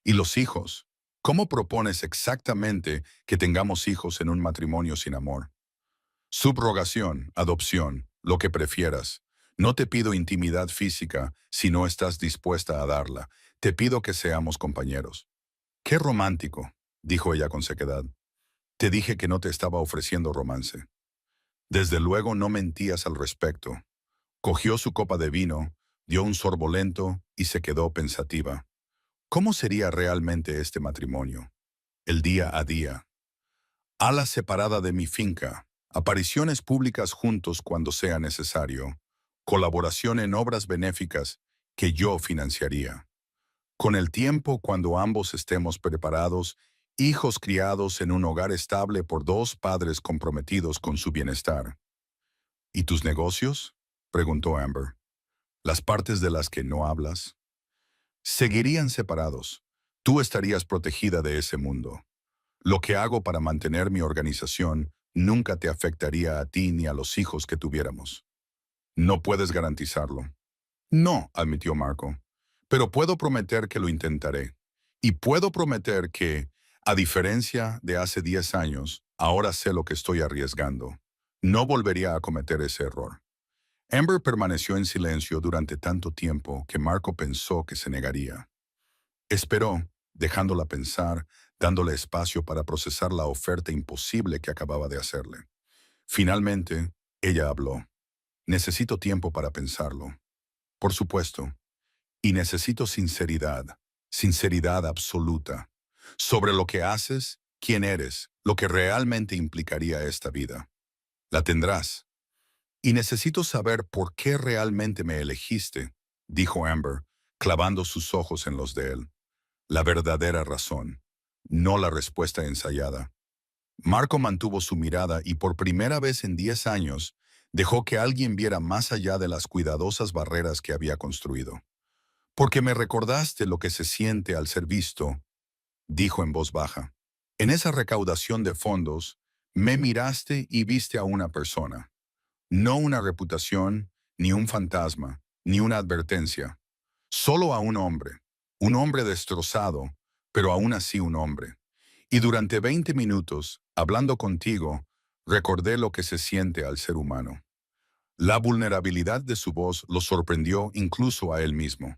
«¿Y los hijos? ¿Cómo propones exactamente que tengamos hijos en un matrimonio sin amor?» «Subrogación, adopción, lo que prefieras. No te pido intimidad física si no estás dispuesta a darla. Te pido que seamos compañeros». «Qué romántico», dijo ella con sequedad. «Te dije que no te estaba ofreciendo romance». «Desde luego no mentías al respecto». Cogió su copa de vino, dio un sorbo lento y se quedó pensativa. ¿Cómo sería realmente este matrimonio? El día a día. Ala separada de mi finca, apariciones públicas juntos cuando sea necesario, colaboración en obras benéficas que yo financiaría. Con el tiempo, cuando ambos estemos preparados, hijos criados en un hogar estable por dos padres comprometidos con su bienestar. ¿Y tus negocios?, preguntó Amber. ¿Las partes de las que no hablas? Seguirían separados. Tú estarías protegida de ese mundo. Lo que hago para mantener mi organización nunca te afectaría a ti ni a los hijos que tuviéramos. No puedes garantizarlo. No, admitió Marco. Pero puedo prometer que lo intentaré. Y puedo prometer que, a diferencia de hace 10 años, ahora sé lo que estoy arriesgando. No volvería a cometer ese error. Amber permaneció en silencio durante tanto tiempo que Marco pensó que se negaría. Esperó, dejándola pensar, dándole espacio para procesar la oferta imposible que acababa de hacerle. Finalmente, ella habló. «Necesito tiempo para pensarlo». «Por supuesto. Y necesito sinceridad, sinceridad absoluta, sobre lo que haces, quién eres, lo que realmente implicaría esta vida. La tendrás. Y necesito saber por qué realmente me elegiste», dijo Amber, clavando sus ojos en los de él. «La verdadera razón, no la respuesta ensayada». Marco mantuvo su mirada y por primera vez en 10 años dejó que alguien viera más allá de las cuidadosas barreras que había construido. «Porque me recordaste lo que se siente al ser visto», dijo en voz baja. «En esa recaudación de fondos, Me miraste y viste a una persona, no una reputación, ni un fantasma, ni una advertencia. Solo a un hombre destrozado, pero aún así un hombre. Y durante 20 minutos, hablando contigo, recordé lo que se siente al ser humano. La vulnerabilidad de su voz lo sorprendió incluso a él mismo.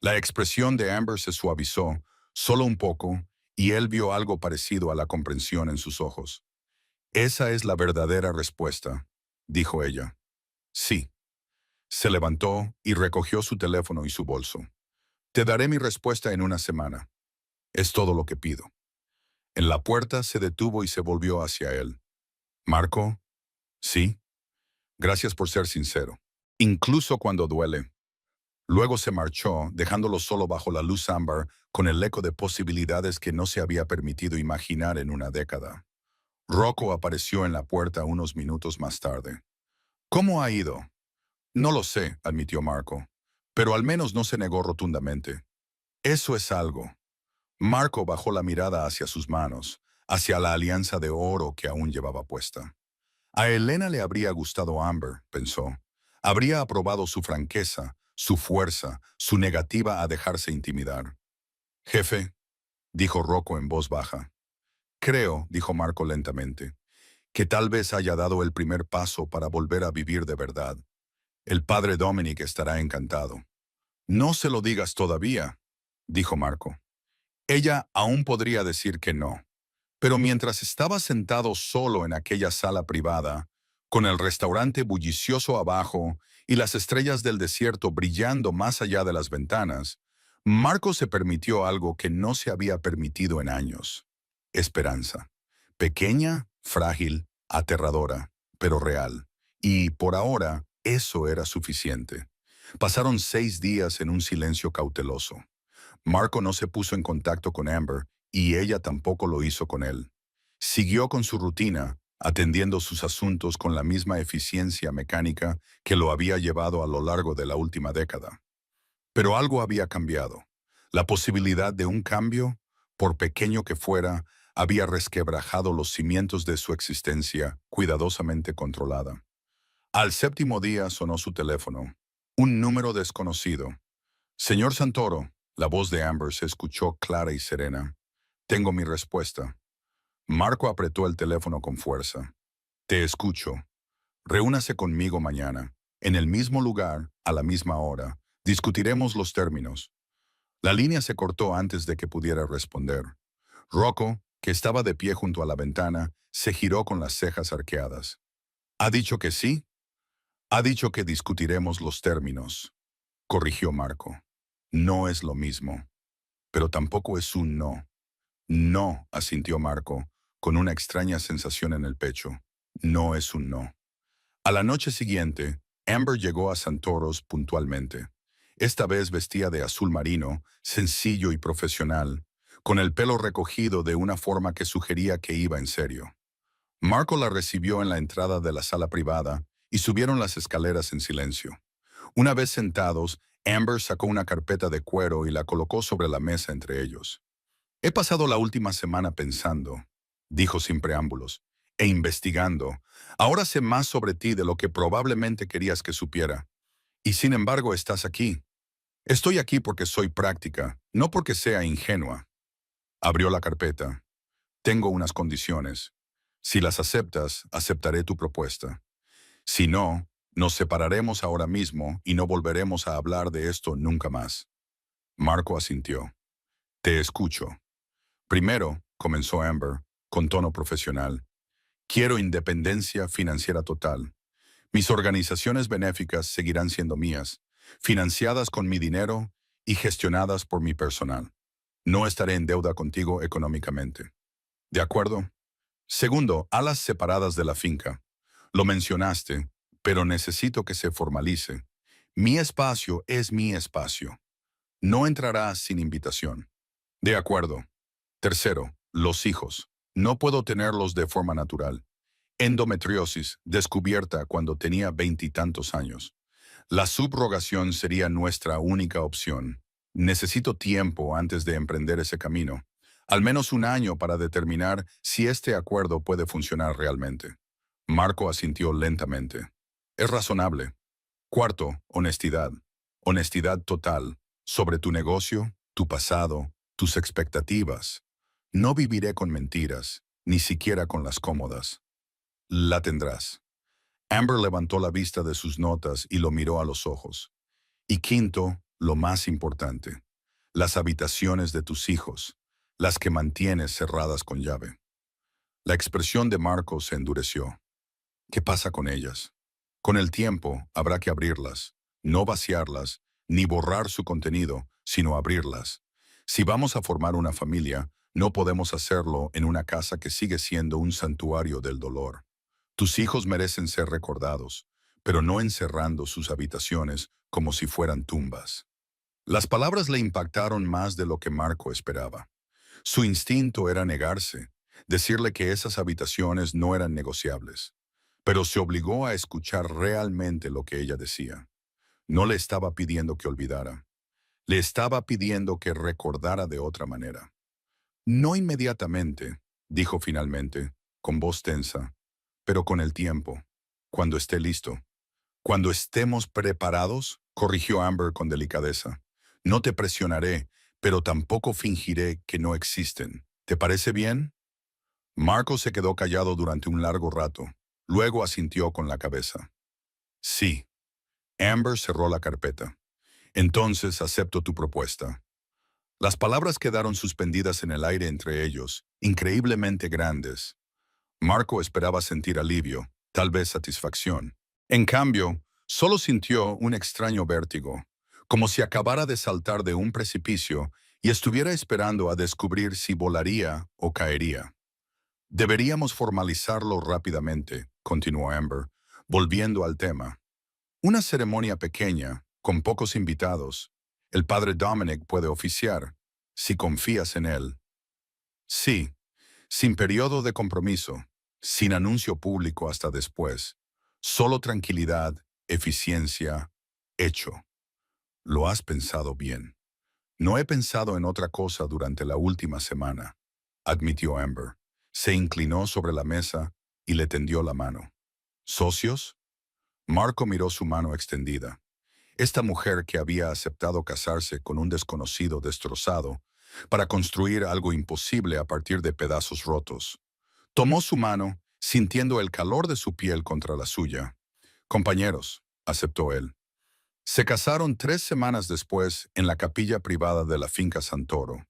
La expresión de Amber se suavizó, solo un poco, y él vio algo parecido a la comprensión en sus ojos. Esa es la verdadera respuesta, dijo ella. Sí. Se levantó y recogió su teléfono y su bolso. Te daré mi respuesta en una semana. Es todo lo que pido. En la puerta se detuvo y se volvió hacia él. Marco, sí. Gracias por ser sincero. Incluso cuando duele. Luego se marchó, dejándolo solo bajo la luz ámbar, con el eco de posibilidades que no se había permitido imaginar en una década. Rocco apareció en la puerta unos minutos más tarde. ¿Cómo ha ido? No lo sé, admitió Marco. Pero al menos no se negó rotundamente. Eso es algo. Marco bajó la mirada hacia sus manos, hacia la alianza de oro que aún llevaba puesta. A Elena le habría gustado Amber, pensó. Habría aprobado su franqueza, su fuerza, su negativa a dejarse intimidar. Jefe, dijo Rocco en voz baja. Creo, dijo Marco lentamente, que tal vez haya dado el primer paso para volver a vivir de verdad. El padre Dominic estará encantado. No se lo digas todavía, dijo Marco. Ella aún podría decir que no. Pero mientras estaba sentado solo en aquella sala privada, con el restaurante bullicioso abajo y las estrellas del desierto brillando más allá de las ventanas, Marco se permitió algo que no se había permitido en años. Esperanza. Pequeña, frágil, aterradora, pero real. Y, por ahora, eso era suficiente. Pasaron 6 días en un silencio cauteloso. Marco no se puso en contacto con Amber y ella tampoco lo hizo con él. Siguió con su rutina, atendiendo sus asuntos con la misma eficiencia mecánica que lo había llevado a lo largo de la última década. Pero algo había cambiado. La posibilidad de un cambio, por pequeño que fuera, había resquebrajado los cimientos de su existencia cuidadosamente controlada. Al 7.º día sonó su teléfono. Un número desconocido. Señor Santoro, la voz de Amber se escuchó clara y serena. Tengo mi respuesta. Marco apretó el teléfono con fuerza. Te escucho. Reúnase conmigo mañana, en el mismo lugar, a la misma hora. Discutiremos los términos. La línea se cortó antes de que pudiera responder. Rocco, que estaba de pie junto a la ventana, se giró con las cejas arqueadas. ¿Ha dicho que sí? Ha dicho que discutiremos los términos, corrigió Marco. No es lo mismo, pero tampoco es un no. No, asintió Marco, con una extraña sensación en el pecho. No es un no. A la noche siguiente, Amber llegó a Santoros puntualmente. Esta vez vestía de azul marino, sencillo y profesional, con el pelo recogido de una forma que sugería que iba en serio. Marco la recibió en la entrada de la sala privada y subieron las escaleras en silencio. Una vez sentados, Amber sacó una carpeta de cuero y la colocó sobre la mesa entre ellos. He pasado la última semana pensando, dijo sin preámbulos, e investigando. Ahora sé más sobre ti de lo que probablemente querías que supiera. Y sin embargo estás aquí. Estoy aquí porque soy práctica, no porque sea ingenua. Abrió la carpeta. Tengo unas condiciones. Si las aceptas, aceptaré tu propuesta. Si no, nos separaremos ahora mismo y no volveremos a hablar de esto nunca más. Marco asintió. Te escucho. Primero, comenzó Amber, con tono profesional, quiero independencia financiera total. Mis organizaciones benéficas seguirán siendo mías, financiadas con mi dinero y gestionadas por mi personal. No estaré en deuda contigo económicamente. ¿De acuerdo? Segundo, alas separadas de la finca. Lo mencionaste, pero necesito que se formalice. Mi espacio es mi espacio. No entrarás sin invitación. De acuerdo. Tercero, los hijos. No puedo tenerlos de forma natural. Endometriosis, descubierta cuando tenía 20 y tantos años. La subrogación sería nuestra única opción. Necesito tiempo antes de emprender ese camino. Al menos un año para determinar si este acuerdo puede funcionar realmente. Marco asintió lentamente. Es razonable. Cuarto, honestidad. Honestidad total sobre tu negocio, tu pasado, tus expectativas. No viviré con mentiras, ni siquiera con las cómodas. La tendrás. Amber levantó la vista de sus notas y lo miró a los ojos. Y quinto, lo más importante, las habitaciones de tus hijos, las que mantienes cerradas con llave. La expresión de Marcos se endureció. ¿Qué pasa con ellas? Con el tiempo habrá que abrirlas, no vaciarlas, ni borrar su contenido, sino abrirlas. Si vamos a formar una familia, no podemos hacerlo en una casa que sigue siendo un santuario del dolor. Tus hijos merecen ser recordados, pero no encerrando sus habitaciones como si fueran tumbas. Las palabras le impactaron más de lo que Marco esperaba. Su instinto era negarse, decirle que esas habitaciones no eran negociables. Pero se obligó a escuchar realmente lo que ella decía. No le estaba pidiendo que olvidara. Le estaba pidiendo que recordara de otra manera. No inmediatamente, dijo finalmente, con voz tensa, pero con el tiempo, cuando esté listo. Cuando estemos preparados, corrigió Amber con delicadeza. No te presionaré, pero tampoco fingiré que no existen. ¿Te parece bien? Marco se quedó callado durante un largo rato. Luego asintió con la cabeza. Sí. Amber cerró la carpeta. Entonces acepto tu propuesta. Las palabras quedaron suspendidas en el aire entre ellos, increíblemente grandes. Marco esperaba sentir alivio, tal vez satisfacción. En cambio, solo sintió un extraño vértigo, como si acabara de saltar de un precipicio y estuviera esperando a descubrir si volaría o caería. Deberíamos formalizarlo rápidamente, continuó Amber, volviendo al tema. Una ceremonia pequeña, con pocos invitados. El padre Dominic puede oficiar, si confías en él. Sí, sin periodo de compromiso, sin anuncio público hasta después. Solo tranquilidad, eficiencia, hecho. Lo has pensado bien. No he pensado en otra cosa durante la última semana, admitió Amber. Se inclinó sobre la mesa y le tendió la mano. ¿Socios? Marco miró su mano extendida. Esta mujer que había aceptado casarse con un desconocido destrozado para construir algo imposible a partir de pedazos rotos. Tomó su mano, sintiendo el calor de su piel contra la suya. Compañeros, aceptó él. Se casaron 3 semanas después en la capilla privada de la finca Santoro.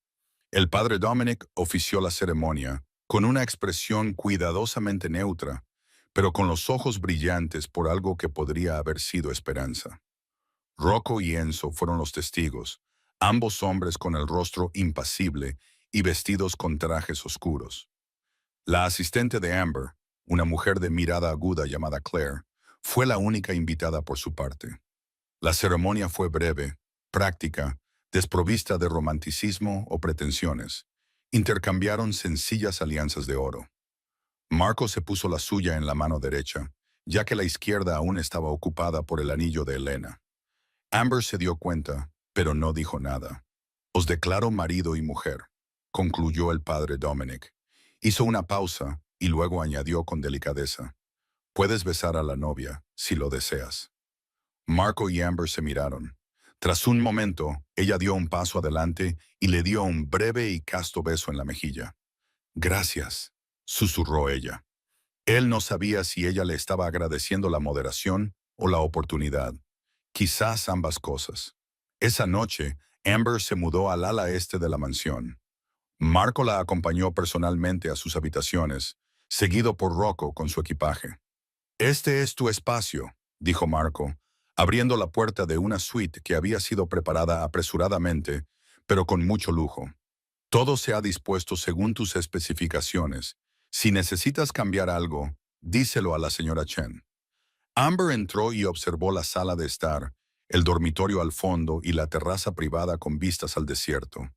El padre Dominic ofició la ceremonia con una expresión cuidadosamente neutra, pero con los ojos brillantes por algo que podría haber sido esperanza. Rocco y Enzo fueron los testigos, ambos hombres con el rostro impasible y vestidos con trajes oscuros. La asistente de Amber, una mujer de mirada aguda llamada Claire, fue la única invitada por su parte. La ceremonia fue breve, práctica, desprovista de romanticismo o pretensiones. Intercambiaron sencillas alianzas de oro. Marco se puso la suya en la mano derecha, ya que la izquierda aún estaba ocupada por el anillo de Elena. Amber se dio cuenta, pero no dijo nada. Os declaro marido y mujer, concluyó el padre Dominic. Hizo una pausa y luego añadió con delicadeza. Puedes besar a la novia, si lo deseas. Marco y Amber se miraron. Tras un momento, ella dio un paso adelante y le dio un breve y casto beso en la mejilla. Gracias, susurró ella. Él no sabía si ella le estaba agradeciendo la moderación o la oportunidad. Quizás ambas cosas. Esa noche, Amber se mudó al ala este de la mansión. Marco la acompañó personalmente a sus habitaciones, seguido por Rocco con su equipaje. Este es tu espacio, dijo Marco, abriendo la puerta de una suite que había sido preparada apresuradamente, pero con mucho lujo. Todo se ha dispuesto según tus especificaciones. Si necesitas cambiar algo, díselo a la señora Chen. Amber entró y observó la sala de estar, el dormitorio al fondo y la terraza privada con vistas al desierto.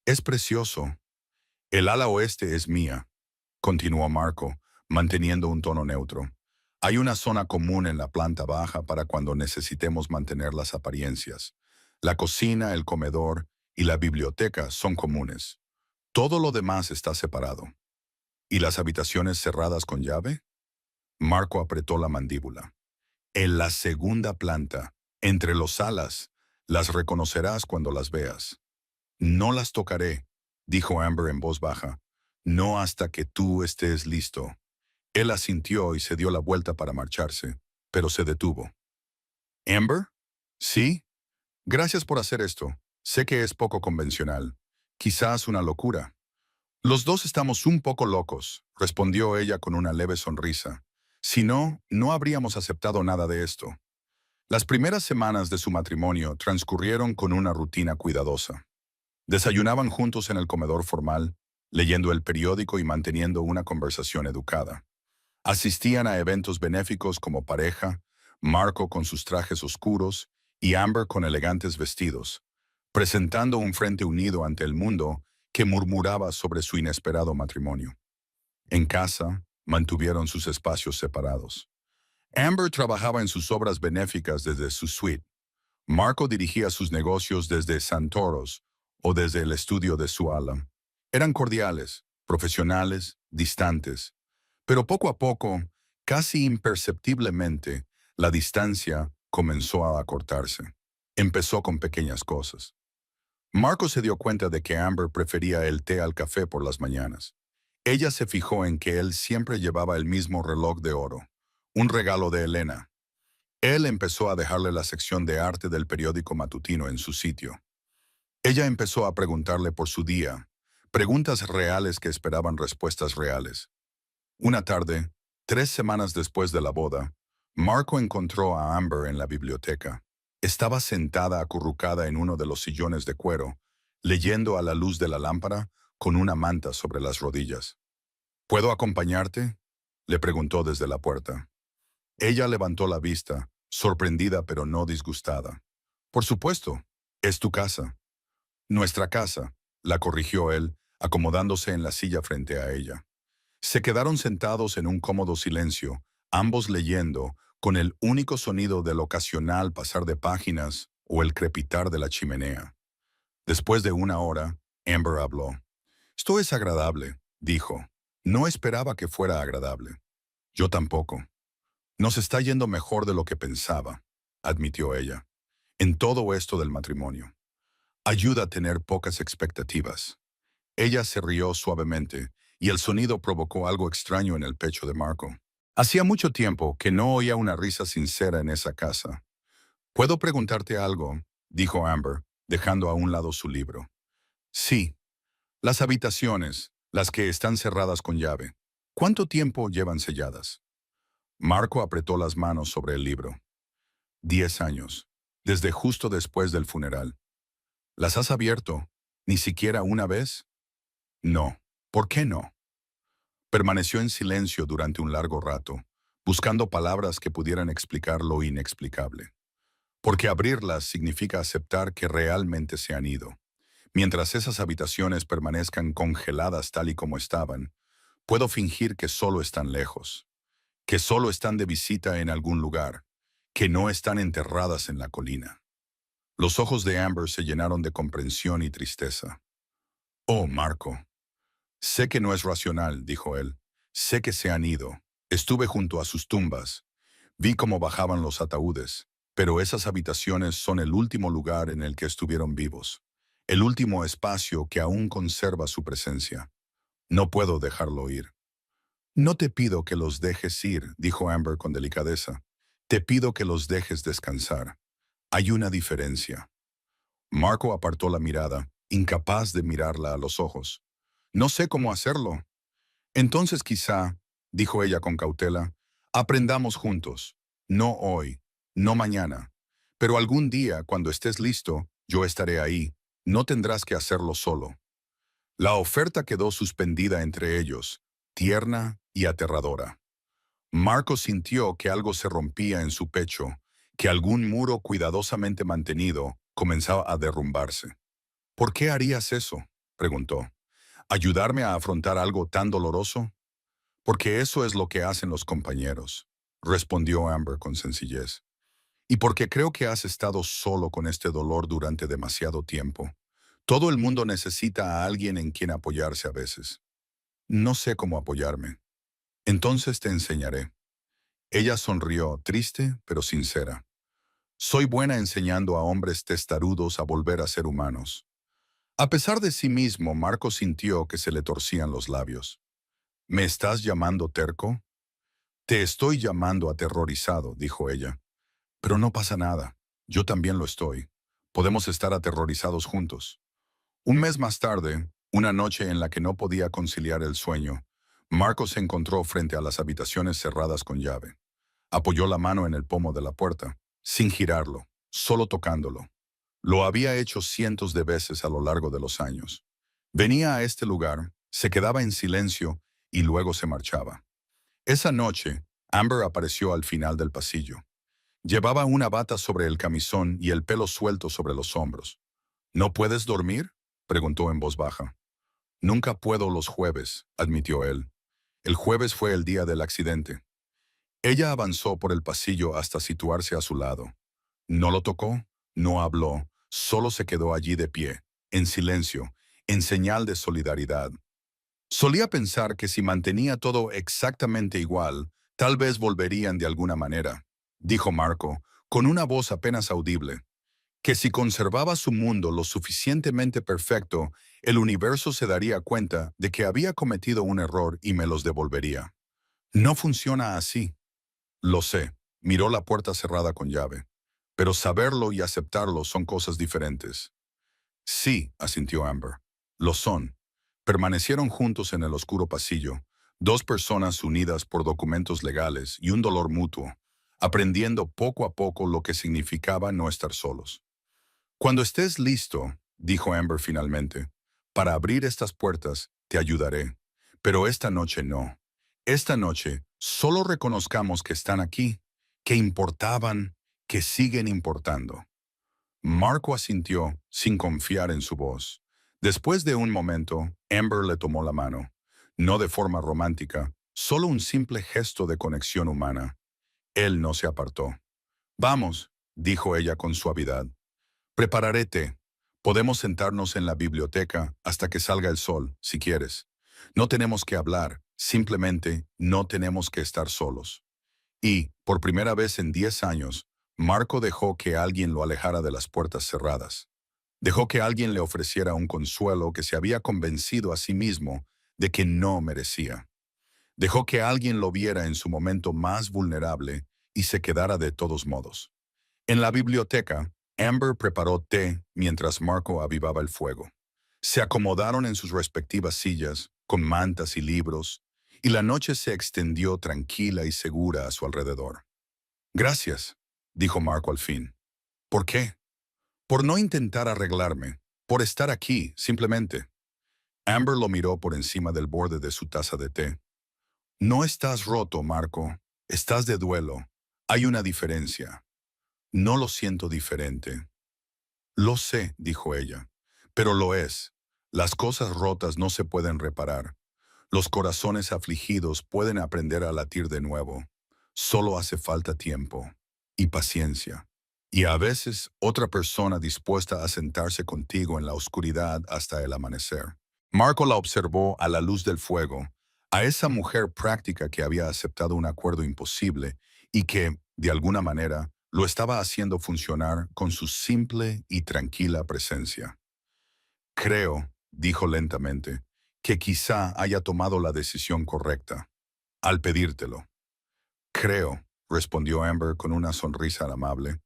Es precioso. El ala oeste es mía, continuó Marco, manteniendo un tono neutro. Hay una zona común en la planta baja para cuando necesitemos mantener las apariencias. La cocina, el comedor y la biblioteca son comunes. Todo lo demás está separado. ¿Y las habitaciones cerradas con llave? Marco apretó la mandíbula. En la segunda planta, entre los alas, las reconocerás cuando las veas. No las tocaré, dijo Amber en voz baja. No hasta que tú estés listo. Él asintió y se dio la vuelta para marcharse, pero se detuvo. ¿Amber? Sí. Gracias por hacer esto. Sé que es poco convencional. Quizás una locura. Los dos estamos un poco locos, respondió ella con una leve sonrisa. Si no, no habríamos aceptado nada de esto. Las primeras semanas de su matrimonio transcurrieron con una rutina cuidadosa. Desayunaban juntos en el comedor formal, leyendo el periódico y manteniendo una conversación educada. Asistían a eventos benéficos como pareja, Marco con sus trajes oscuros y Amber con elegantes vestidos, presentando un frente unido ante el mundo que murmuraba sobre su inesperado matrimonio. En casa, mantuvieron sus espacios separados. Amber trabajaba en sus obras benéficas desde su suite. Marco dirigía sus negocios desde Santoros o desde el estudio de su ala. Eran cordiales, profesionales, distantes. Pero poco a poco, casi imperceptiblemente, la distancia comenzó a acortarse. Empezó con pequeñas cosas. Marco se dio cuenta de que Amber prefería el té al café por las mañanas. Ella se fijó en que él siempre llevaba el mismo reloj de oro, un regalo de Elena. Él empezó a dejarle la sección de arte del periódico matutino en su sitio. Ella empezó a preguntarle por su día, preguntas reales que esperaban respuestas reales. Una tarde, 3 semanas después de la boda, Marco encontró a Amber en la biblioteca. Estaba sentada acurrucada en uno de los sillones de cuero, leyendo a la luz de la lámpara con una manta sobre las rodillas. ¿Puedo acompañarte?, le preguntó desde la puerta. Ella levantó la vista, sorprendida pero no disgustada. Por supuesto, es tu casa. Nuestra casa, la corrigió él, acomodándose en la silla frente a ella. Se quedaron sentados en un cómodo silencio, ambos leyendo, con el único sonido del ocasional pasar de páginas o el crepitar de la chimenea. Después de una hora, Amber habló. Esto es agradable, dijo. No esperaba que fuera agradable. Yo tampoco. Nos está yendo mejor de lo que pensaba, admitió ella, en todo esto del matrimonio. Ayuda a tener pocas expectativas. Ella se rió suavemente, y el sonido provocó algo extraño en el pecho de Marco. Hacía mucho tiempo que no oía una risa sincera en esa casa. ¿Puedo preguntarte algo?, dijo Amber, dejando a un lado su libro. Sí. Las habitaciones, las que están cerradas con llave. ¿Cuánto tiempo llevan selladas? Marco apretó las manos sobre el libro. 10 años, desde justo después del funeral. ¿Las has abierto? ¿Ni siquiera una vez? No. ¿Por qué no? Permaneció en silencio durante un largo rato, buscando palabras que pudieran explicar lo inexplicable. Porque abrirlas significa aceptar que realmente se han ido. Mientras esas habitaciones permanezcan congeladas tal y como estaban, puedo fingir que solo están lejos, que solo están de visita en algún lugar, que no están enterradas en la colina. Los ojos de Amber se llenaron de comprensión y tristeza. Oh, Marco. Sé que no es racional, dijo él. Sé que se han ido. Estuve junto a sus tumbas. Vi cómo bajaban los ataúdes, pero esas habitaciones son el último lugar en el que estuvieron vivos, el último espacio que aún conserva su presencia. No puedo dejarlo ir. No te pido que los dejes ir, dijo Amber con delicadeza. Te pido que los dejes descansar. Hay una diferencia. Marco apartó la mirada, incapaz de mirarla a los ojos. No sé cómo hacerlo. Entonces quizá, dijo ella con cautela, aprendamos juntos. No hoy, no mañana. Pero algún día, cuando estés listo, yo estaré ahí. No tendrás que hacerlo solo. La oferta quedó suspendida entre ellos, tierna y aterradora. Marco sintió que algo se rompía en su pecho, que algún muro cuidadosamente mantenido comenzaba a derrumbarse. ¿Por qué harías eso?, preguntó. ¿Ayudarme a afrontar algo tan doloroso? Porque eso es lo que hacen los compañeros, respondió Amber con sencillez. Y porque creo que has estado solo con este dolor durante demasiado tiempo. Todo el mundo necesita a alguien en quien apoyarse a veces. No sé cómo apoyarme. Entonces te enseñaré. Ella sonrió, triste pero sincera. Soy buena enseñando a hombres testarudos a volver a ser humanos. A pesar de sí mismo, Marco sintió que se le torcían los labios. ¿Me estás llamando terco? Te estoy llamando aterrorizado, dijo ella. Pero no pasa nada. Yo también lo estoy. Podemos estar aterrorizados juntos. Un mes más tarde, una noche en la que no podía conciliar el sueño, Marco se encontró frente a las habitaciones cerradas con llave. Apoyó la mano en el pomo de la puerta, sin girarlo, solo tocándolo. Lo había hecho cientos de veces a lo largo de los años. Venía a este lugar, se quedaba en silencio y luego se marchaba. Esa noche, Amber apareció al final del pasillo. Llevaba una bata sobre el camisón y el pelo suelto sobre los hombros. ¿No puedes dormir?, preguntó en voz baja. Nunca puedo los jueves, admitió él. El jueves fue el día del accidente. Ella avanzó por el pasillo hasta situarse a su lado. No lo tocó, no habló, solo se quedó allí de pie, en silencio, en señal de solidaridad. Solía pensar que si mantenía todo exactamente igual, tal vez volverían de alguna manera, dijo Marco, con una voz apenas audible, que si conservaba su mundo lo suficientemente perfecto, el universo se daría cuenta de que había cometido un error y me los devolvería. No funciona así. Lo sé, miró la puerta cerrada con llave. Pero saberlo y aceptarlo son cosas diferentes. Sí, asintió Amber. Lo son. Permanecieron juntos en el oscuro pasillo, dos personas unidas por documentos legales y un dolor mutuo, aprendiendo poco a poco lo que significaba no estar solos. Cuando estés listo, dijo Amber finalmente, para abrir estas puertas, te ayudaré. Pero esta noche no. Esta noche solo reconozcamos que están aquí, que importaban, que siguen importando. Marco asintió, sin confiar en su voz. Después de un momento, Amber le tomó la mano. No de forma romántica, solo un simple gesto de conexión humana. Él no se apartó. Vamos, dijo ella con suavidad. Prepararé té. Podemos sentarnos en la biblioteca hasta que salga el sol, si quieres. No tenemos que hablar, simplemente no tenemos que estar solos. Y, por primera vez en 10 años, Marco dejó que alguien lo alejara de las puertas cerradas. Dejó que alguien le ofreciera un consuelo que se había convencido a sí mismo de que no merecía. Dejó que alguien lo viera en su momento más vulnerable y se quedara de todos modos. En la biblioteca, Amber preparó té mientras Marco avivaba el fuego. Se acomodaron en sus respectivas sillas, con mantas y libros, y la noche se extendió tranquila y segura a su alrededor. Gracias, dijo Marco al fin. ¿Por qué? Por no intentar arreglarme, por estar aquí, simplemente. Amber lo miró por encima del borde de su taza de té. No estás roto, Marco. Estás de duelo. Hay una diferencia. No lo siento diferente. Lo sé, dijo ella, pero lo es. Las cosas rotas no se pueden reparar. Los corazones afligidos pueden aprender a latir de nuevo. Solo hace falta tiempo y paciencia. Y a veces otra persona dispuesta a sentarse contigo en la oscuridad hasta el amanecer. Marco la observó a la luz del fuego, a esa mujer práctica que había aceptado un acuerdo imposible y que, de alguna manera, lo estaba haciendo funcionar con su simple y tranquila presencia. Creo, dijo lentamente, que quizá haya tomado la decisión correcta, al pedírtelo. Creo, respondió Amber con una sonrisa amable,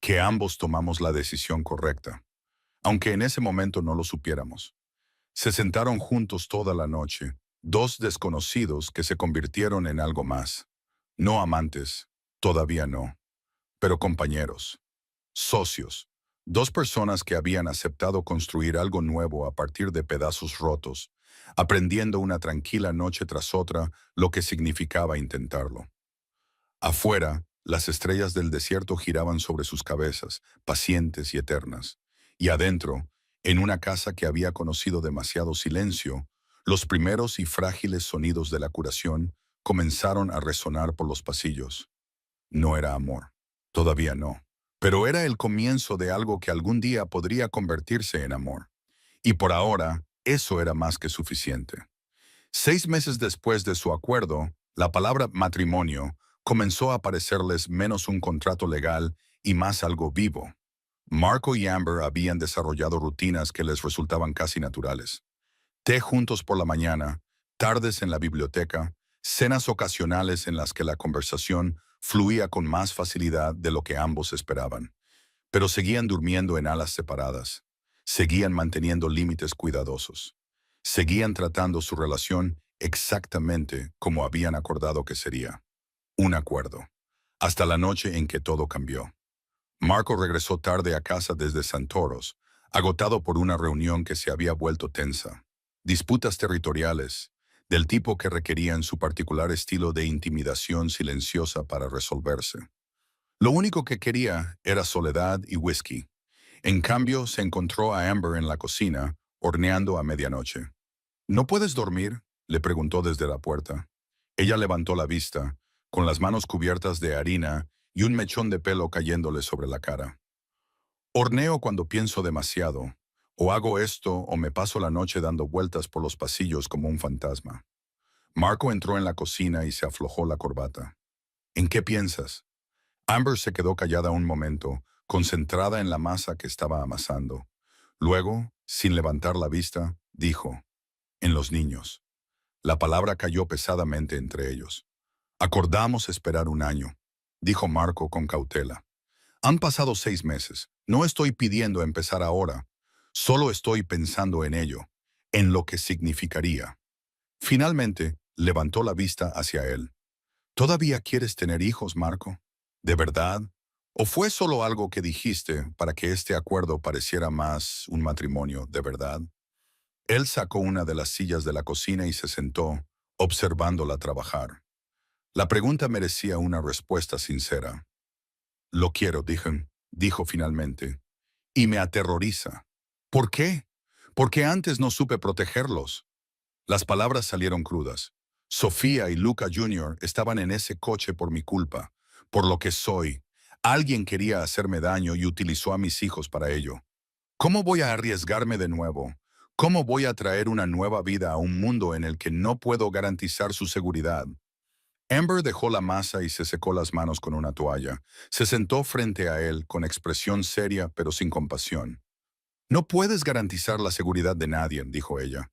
que ambos tomamos la decisión correcta, aunque en ese momento no lo supiéramos. Se sentaron juntos toda la noche, dos desconocidos que se convirtieron en algo más. No amantes, todavía no, pero compañeros, socios, dos personas que habían aceptado construir algo nuevo a partir de pedazos rotos, aprendiendo una tranquila noche tras otra lo que significaba intentarlo. Afuera, las estrellas del desierto giraban sobre sus cabezas, pacientes y eternas. Y adentro, en una casa que había conocido demasiado silencio, los primeros y frágiles sonidos de la curación comenzaron a resonar por los pasillos. No era amor, todavía no, pero era el comienzo de algo que algún día podría convertirse en amor. Y por ahora, eso era más que suficiente. 6 meses después de su acuerdo, la palabra matrimonio comenzó a parecerles menos un contrato legal y más algo vivo. Marco y Amber habían desarrollado rutinas que les resultaban casi naturales. Té juntos por la mañana, tardes en la biblioteca, cenas ocasionales en las que la conversación fluía con más facilidad de lo que ambos esperaban. Pero seguían durmiendo en alas separadas. Seguían manteniendo límites cuidadosos. Seguían tratando su relación exactamente como habían acordado que sería. Un acuerdo. Hasta la noche en que todo cambió. Marco regresó tarde a casa desde Santoros, agotado por una reunión que se había vuelto tensa. Disputas territoriales, del tipo que requerían su particular estilo de intimidación silenciosa para resolverse. Lo único que quería era soledad y whisky. En cambio, se encontró a Amber en la cocina, horneando a medianoche. ¿No puedes dormir?, le preguntó desde la puerta. Ella levantó la vista, con las manos cubiertas de harina y un mechón de pelo cayéndole sobre la cara. Horneo cuando pienso demasiado, o hago esto o me paso la noche dando vueltas por los pasillos como un fantasma. Marco entró en la cocina y se aflojó la corbata. ¿En qué piensas? Amber se quedó callada un momento, concentrada en la masa que estaba amasando. Luego, sin levantar la vista, dijo, en los niños. La palabra cayó pesadamente entre ellos. Acordamos esperar un año, dijo Marco con cautela. Han pasado 6 meses. No estoy pidiendo empezar ahora. Solo estoy pensando en ello, en lo que significaría. Finalmente, levantó la vista hacia él. ¿Todavía quieres tener hijos, Marco? ¿De verdad? ¿O fue solo algo que dijiste para que este acuerdo pareciera más un matrimonio de verdad? Él sacó una de las sillas de la cocina y se sentó, observándola trabajar. La pregunta merecía una respuesta sincera. Lo quiero, dijo finalmente. Y me aterroriza. ¿Por qué? Porque antes no supe protegerlos. Las palabras salieron crudas. Sofía y Luca Jr. estaban en ese coche por mi culpa, por lo que soy. Alguien quería hacerme daño y utilizó a mis hijos para ello. ¿Cómo voy a arriesgarme de nuevo? ¿Cómo voy a traer una nueva vida a un mundo en el que no puedo garantizar su seguridad? Amber dejó la masa y se secó las manos con una toalla. Se sentó frente a él con expresión seria pero sin compasión. No puedes garantizar la seguridad de nadie, dijo ella.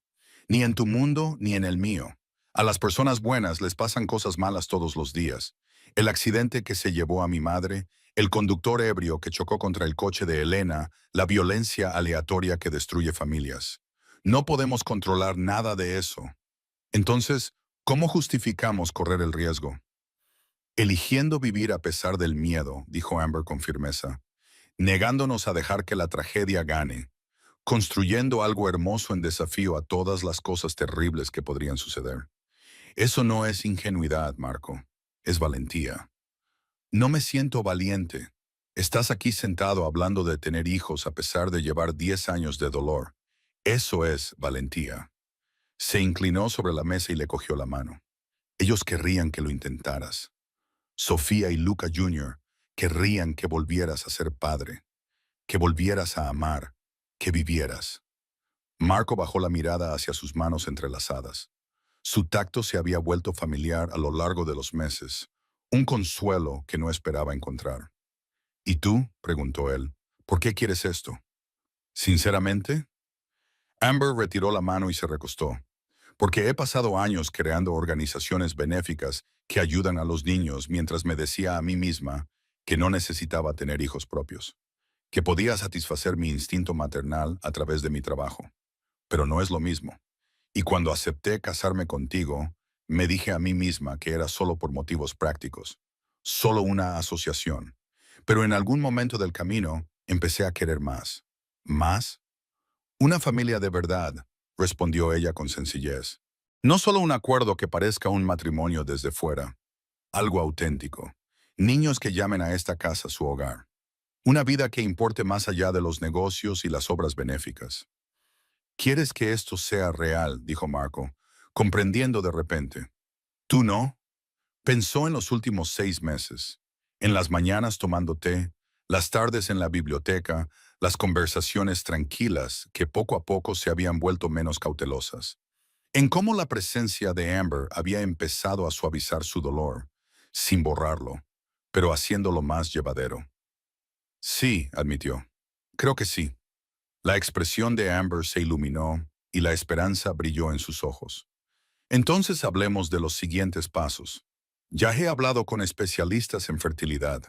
Ni en tu mundo ni en el mío. A las personas buenas les pasan cosas malas todos los días. El accidente que se llevó a mi madre, el conductor ebrio que chocó contra el coche de Elena, la violencia aleatoria que destruye familias. No podemos controlar nada de eso. Entonces, ¿cómo justificamos correr el riesgo? Eligiendo vivir a pesar del miedo, dijo Amber con firmeza, negándonos a dejar que la tragedia gane, construyendo algo hermoso en desafío a todas las cosas terribles que podrían suceder. Eso no es ingenuidad, Marco, es valentía. No me siento valiente. Estás aquí sentado hablando de tener hijos a pesar de llevar 10 años de dolor. Eso es valentía. Se inclinó sobre la mesa y le cogió la mano. Ellos querrían que lo intentaras. Sofía y Luca Jr. querrían que volvieras a ser padre, que volvieras a amar, que vivieras. Marco bajó la mirada hacia sus manos entrelazadas. Su tacto se había vuelto familiar a lo largo de los meses, un consuelo que no esperaba encontrar. ¿Y tú?, preguntó él, ¿por qué quieres esto? ¿Sinceramente? Amber retiró la mano y se recostó. Porque he pasado años creando organizaciones benéficas que ayudan a los niños mientras me decía a mí misma que no necesitaba tener hijos propios, que podía satisfacer mi instinto maternal a través de mi trabajo. Pero no es lo mismo. Y cuando acepté casarme contigo, me dije a mí misma que era solo por motivos prácticos, solo una asociación. Pero en algún momento del camino empecé a querer más. ¿Más? Una familia de verdad, respondió ella con sencillez. No solo un acuerdo que parezca un matrimonio desde fuera, algo auténtico. Niños que llamen a esta casa su hogar. Una vida que importe más allá de los negocios y las obras benéficas. ¿Quieres que esto sea real?, dijo Marco, comprendiendo de repente. ¿Tú no? Pensó en los últimos 6 meses. En las mañanas tomando té, las tardes en la biblioteca, las conversaciones tranquilas que poco a poco se habían vuelto menos cautelosas, en cómo la presencia de Amber había empezado a suavizar su dolor, sin borrarlo, pero haciéndolo más llevadero. Sí, admitió. Creo que sí. La expresión de Amber se iluminó y la esperanza brilló en sus ojos. Entonces hablemos de los siguientes pasos. Ya he hablado con especialistas en fertilidad.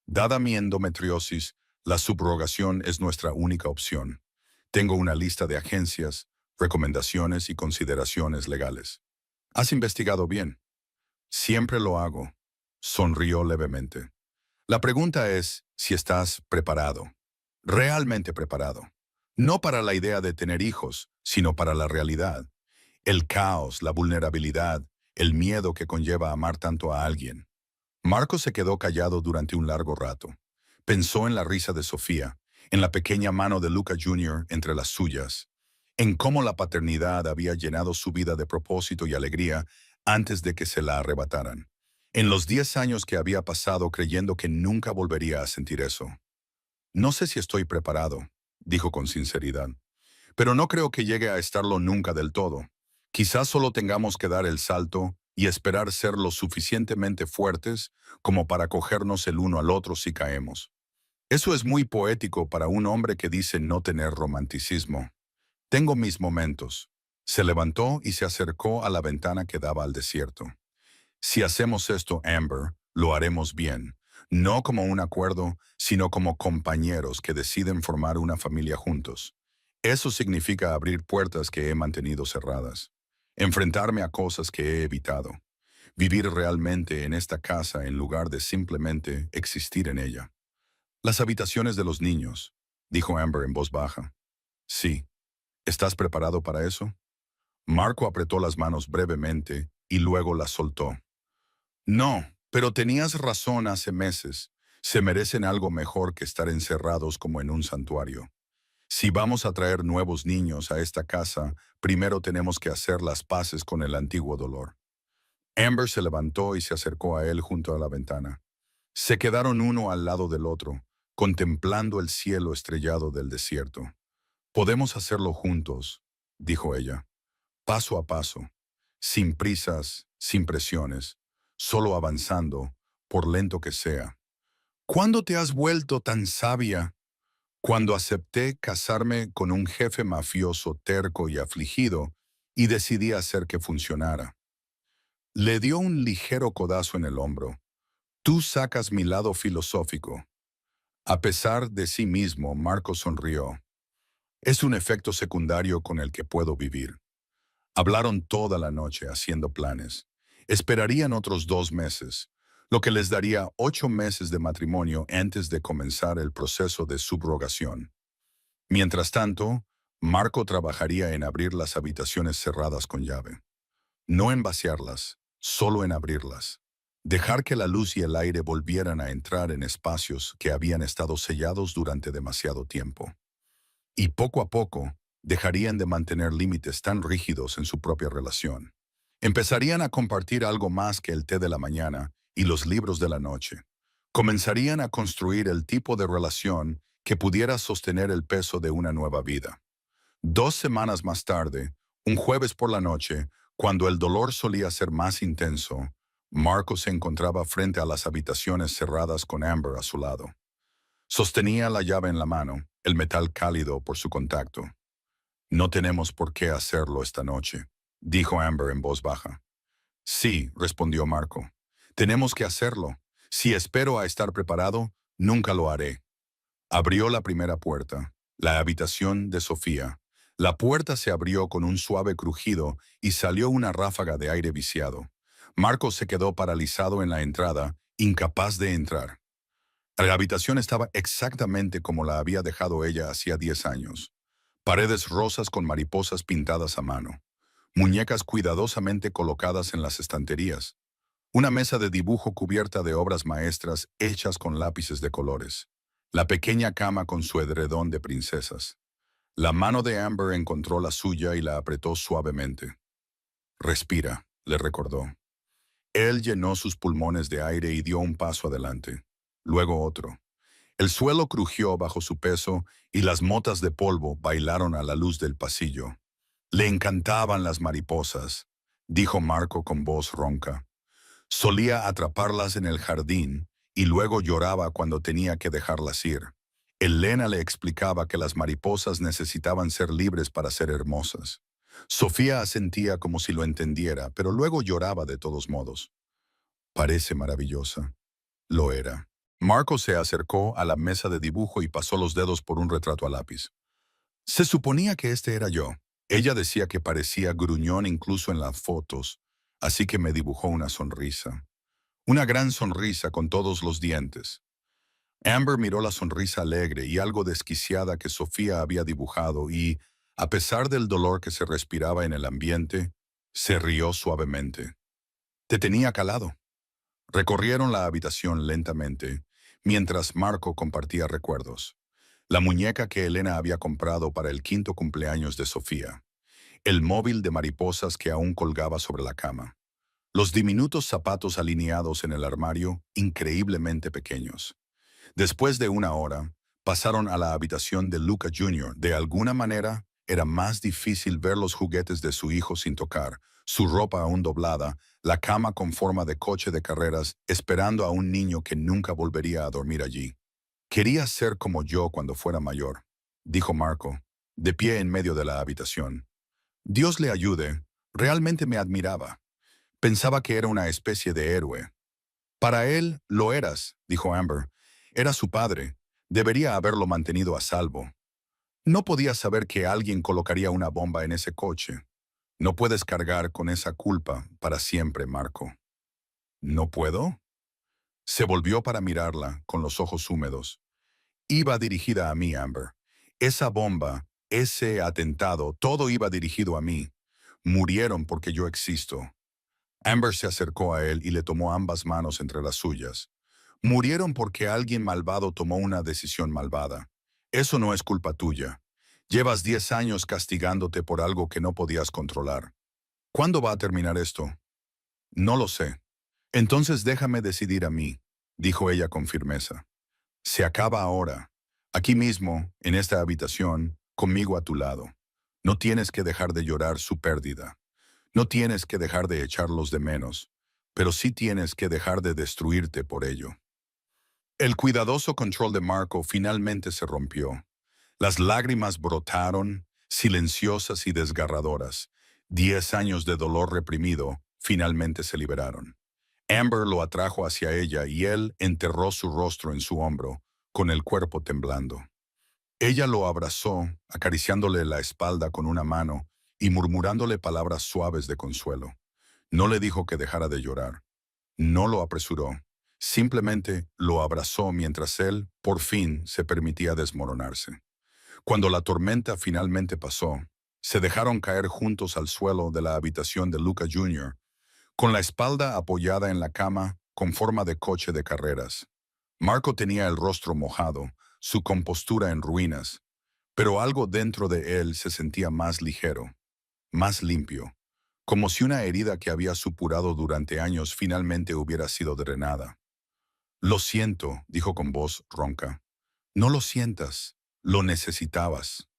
Dada mi endometriosis, la subrogación es nuestra única opción. Tengo una lista de agencias, recomendaciones y consideraciones legales. ¿Has investigado bien? Siempre lo hago. Sonrió levemente. La pregunta es si estás preparado, realmente preparado. No para la idea de tener hijos, sino para la realidad. El caos, la vulnerabilidad, el miedo que conlleva amar tanto a alguien. Marco se quedó callado durante un largo rato. Pensó en la risa de Sofía, en la pequeña mano de Luca Jr. entre las suyas, en cómo la paternidad había llenado su vida de propósito y alegría antes de que se la arrebataran. En los 10 años que había pasado creyendo que nunca volvería a sentir eso. No sé si estoy preparado, dijo con sinceridad, pero no creo que llegue a estarlo nunca del todo. Quizás solo tengamos que dar el salto y esperar ser lo suficientemente fuertes como para cogernos el uno al otro si caemos. Eso es muy poético para un hombre que dice no tener romanticismo. Tengo mis momentos. Se levantó y se acercó a la ventana que daba al desierto. Si hacemos esto, Amber, lo haremos bien. No como un acuerdo, sino como compañeros que deciden formar una familia juntos. Eso significa abrir puertas que he mantenido cerradas. Enfrentarme a cosas que he evitado. Vivir realmente en esta casa en lugar de simplemente existir en ella. Las habitaciones de los niños, dijo Amber en voz baja. Sí. ¿Estás preparado para eso? Marco apretó las manos brevemente y luego las soltó. No, pero tenías razón hace meses. Se merecen algo mejor que estar encerrados como en un santuario. Si vamos a traer nuevos niños a esta casa, primero tenemos que hacer las paces con el antiguo dolor. Amber se levantó y se acercó a él junto a la ventana. Se quedaron uno al lado del otro, contemplando el cielo estrellado del desierto. Podemos hacerlo juntos, dijo ella, paso a paso, sin prisas, sin presiones, solo avanzando, por lento que sea. ¿Cuándo te has vuelto tan sabia? Cuando acepté casarme con un jefe mafioso terco y afligido y decidí hacer que funcionara. Le dio un ligero codazo en el hombro. Tú sacas mi lado filosófico. A pesar de sí mismo, Marco sonrió. Es un efecto secundario con el que puedo vivir. Hablaron toda la noche haciendo planes. Esperarían otros 2 meses, lo que les daría 8 meses de matrimonio antes de comenzar el proceso de subrogación. Mientras tanto, Marco trabajaría en abrir las habitaciones cerradas con llave. No en vaciarlas, solo en abrirlas. Dejar que la luz y el aire volvieran a entrar en espacios que habían estado sellados durante demasiado tiempo. Y poco a poco, dejarían de mantener límites tan rígidos en su propia relación. Empezarían a compartir algo más que el té de la mañana y los libros de la noche. Comenzarían a construir el tipo de relación que pudiera sostener el peso de una nueva vida. 2 semanas más tarde, un jueves por la noche, cuando el dolor solía ser más intenso, Marco se encontraba frente a las habitaciones cerradas con Amber a su lado. Sostenía la llave en la mano, el metal cálido por su contacto. No tenemos por qué hacerlo esta noche, dijo Amber en voz baja. Sí, respondió Marco. Tenemos que hacerlo. Si espero a estar preparado, nunca lo haré. Abrió la primera puerta, la habitación de Sofía. La puerta se abrió con un suave crujido y salió una ráfaga de aire viciado. Marco se quedó paralizado en la entrada, incapaz de entrar. La habitación estaba exactamente como la había dejado ella hacía 10 años. Paredes rosas con mariposas pintadas a mano. Muñecas cuidadosamente colocadas en las estanterías. Una mesa de dibujo cubierta de obras maestras hechas con lápices de colores. La pequeña cama con su edredón de princesas. La mano de Amber encontró la suya y la apretó suavemente. Respira, le recordó. Él llenó sus pulmones de aire y dio un paso adelante. Luego otro. El suelo crujió bajo su peso y las motas de polvo bailaron a la luz del pasillo. Le encantaban las mariposas, dijo Marco con voz ronca. Solía atraparlas en el jardín y luego lloraba cuando tenía que dejarlas ir. Elena le explicaba que las mariposas necesitaban ser libres para ser hermosas. Sofía asentía como si lo entendiera, pero luego lloraba de todos modos. Parece maravillosa. Lo era. Marco se acercó a la mesa de dibujo y pasó los dedos por un retrato a lápiz. Se suponía que este era yo. Ella decía que parecía gruñón incluso en las fotos, así que me dibujó una sonrisa. Una gran sonrisa con todos los dientes. Amber miró la sonrisa alegre y algo desquiciada que Sofía había dibujado y, a pesar del dolor que se respiraba en el ambiente, se rió suavemente. Te tenía calado. Recorrieron la habitación lentamente, mientras Marco compartía recuerdos. La muñeca que Elena había comprado para el 5º cumpleaños de Sofía. El móvil de mariposas que aún colgaba sobre la cama. Los diminutos zapatos alineados en el armario, increíblemente pequeños. Después de una hora, pasaron a la habitación de Luca Jr. De alguna manera, era más difícil ver los juguetes de su hijo sin tocar, su ropa aún doblada, la cama con forma de coche de carreras, esperando a un niño que nunca volvería a dormir allí. Quería ser como yo cuando fuera mayor, dijo Marco, de pie en medio de la habitación. Dios le ayude, realmente me admiraba. Pensaba que era una especie de héroe. Para él, lo eras, dijo Amber. Era su padre. Debería haberlo mantenido a salvo. No podía saber que alguien colocaría una bomba en ese coche. No puedes cargar con esa culpa para siempre, Marco. ¿No puedo? Se volvió para mirarla, con los ojos húmedos. Iba dirigida a mí, Amber. Esa bomba, ese atentado, todo iba dirigido a mí. Murieron porque yo existo. Amber se acercó a él y le tomó ambas manos entre las suyas. Murieron porque alguien malvado tomó una decisión malvada. Eso no es culpa tuya. Llevas 10 años castigándote por algo que no podías controlar. ¿Cuándo va a terminar esto? No lo sé. Entonces déjame decidir a mí, dijo ella con firmeza. Se acaba ahora. Aquí mismo, en esta habitación, conmigo a tu lado. No tienes que dejar de llorar su pérdida. No tienes que dejar de echarlos de menos, pero sí tienes que dejar de destruirte por ello. El cuidadoso control de Marco finalmente se rompió. Las lágrimas brotaron, silenciosas y desgarradoras. 10 años de dolor reprimido finalmente se liberaron. Amber lo atrajo hacia ella y él enterró su rostro en su hombro, con el cuerpo temblando. Ella lo abrazó, acariciándole la espalda con una mano y murmurándole palabras suaves de consuelo. No le dijo que dejara de llorar. No lo apresuró. Simplemente lo abrazó mientras él, por fin, se permitía desmoronarse. Cuando la tormenta finalmente pasó, se dejaron caer juntos al suelo de la habitación de Luca Jr., con la espalda apoyada en la cama con forma de coche de carreras. Marco tenía el rostro mojado, su compostura en ruinas, pero algo dentro de él se sentía más ligero, más limpio, como si una herida que había supurado durante años finalmente hubiera sido drenada. Lo siento, dijo con voz ronca. No lo sientas, lo necesitabas.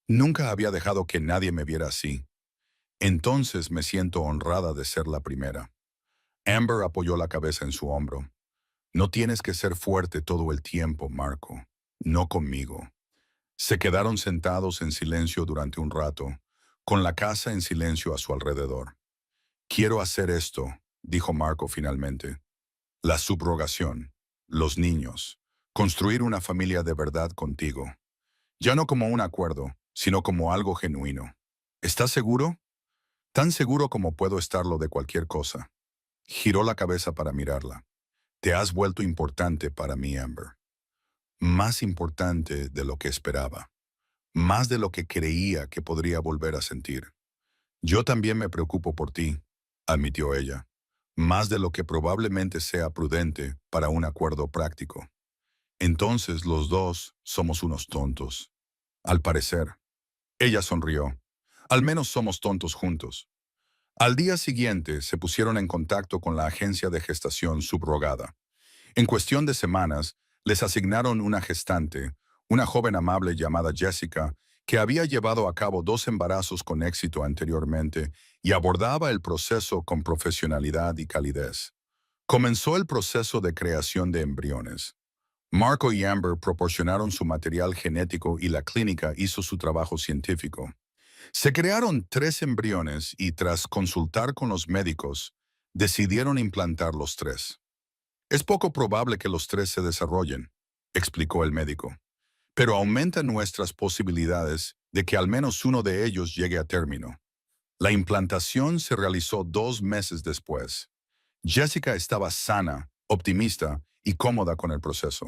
Nunca había dejado que nadie me viera así. Entonces me siento honrada de ser la primera. Amber apoyó la cabeza en su hombro. No tienes que ser fuerte todo el tiempo, Marco. No conmigo. Se quedaron sentados en silencio durante un rato, con la casa en silencio a su alrededor. Quiero hacer esto, dijo Marco finalmente. La subrogación, los niños, construir una familia de verdad contigo. Ya no como un acuerdo, sino como algo genuino. ¿Estás seguro? Tan seguro como puedo estarlo de cualquier cosa. Giró la cabeza para mirarla. Te has vuelto importante para mí, Amber. Más importante de lo que esperaba. Más de lo que creía que podría volver a sentir. Yo también me preocupo por ti, admitió ella. Más de lo que probablemente sea prudente para un acuerdo práctico. Entonces los dos somos unos tontos. Al parecer. Ella sonrió. Al menos somos tontos juntos. Al día siguiente se pusieron en contacto con la agencia de gestación subrogada. En cuestión de semanas, Les asignaron una gestante, una joven amable llamada Jessica, que había llevado a cabo 2 embarazos con éxito anteriormente y abordaba el proceso con profesionalidad y calidez. Comenzó el proceso de creación de embriones. Marco y Amber proporcionaron su material genético y la clínica hizo su trabajo científico. Se crearon 3 embriones y tras consultar con los médicos, decidieron implantar los 3. Es poco probable que los 3 se desarrollen, explicó el médico, pero aumenta nuestras posibilidades de que al menos uno de ellos llegue a término. La implantación se realizó 2 meses después. Jessica estaba sana, optimista y cómoda con el proceso.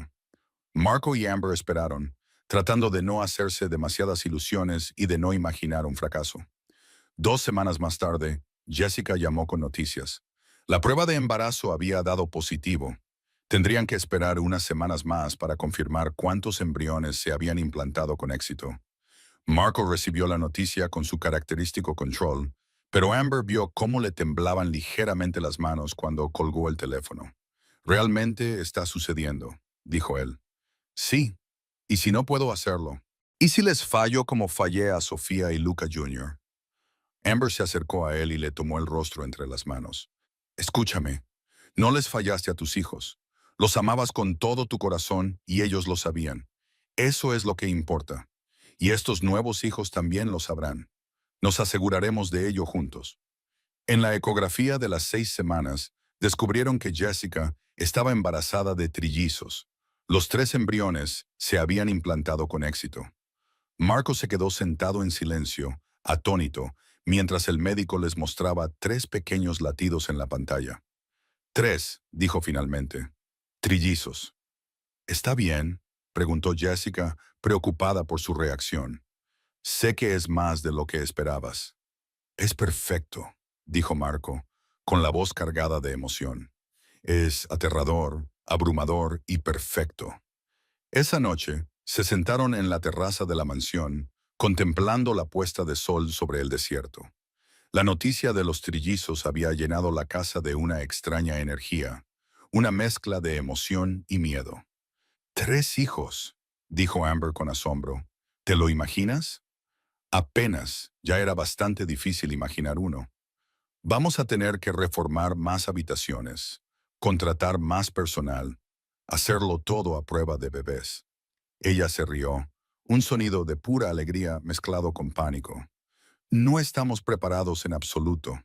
Marco y Amber esperaron, tratando de no hacerse demasiadas ilusiones y de no imaginar un fracaso. 2 semanas más tarde, Jessica llamó con noticias. La prueba de embarazo había dado positivo. Tendrían que esperar unas semanas más para confirmar cuántos embriones se habían implantado con éxito. Marco recibió la noticia con su característico control, pero Amber vio cómo le temblaban ligeramente las manos cuando colgó el teléfono. «Realmente está sucediendo», dijo él. «Sí, y si no puedo hacerlo. ¿Y si les fallo como fallé a Sofía y Luca Jr.?» Amber se acercó a él y le tomó el rostro entre las manos. «Escúchame, no les fallaste a tus hijos. Los amabas con todo tu corazón y ellos lo sabían. Eso es lo que importa. Y estos nuevos hijos también lo sabrán. Nos aseguraremos de ello juntos». En la ecografía de las 6 semanas, descubrieron que Jessica estaba embarazada de trillizos. Los 3 embriones se habían implantado con éxito. Marco se quedó sentado en silencio, atónito, mientras el médico les mostraba 3 pequeños latidos en la pantalla. «3», dijo finalmente. «Trillizos». «¿Está bien?», preguntó Jessica, preocupada por su reacción. «Sé que es más de lo que esperabas». «Es perfecto», dijo Marco, con la voz cargada de emoción. «Es aterrador, abrumador y perfecto». Esa noche, se sentaron en la terraza de la mansión, contemplando la puesta de sol sobre el desierto. La noticia de los trillizos había llenado la casa de una extraña energía, una mezcla de emoción y miedo. «3 hijos», dijo Amber con asombro. «¿Te lo imaginas?» «Apenas, ya era bastante difícil imaginar uno. Vamos a tener que reformar más habitaciones, contratar más personal, hacerlo todo a prueba de bebés». Ella se rió, un sonido de pura alegría mezclado con pánico. «No estamos preparados en absoluto».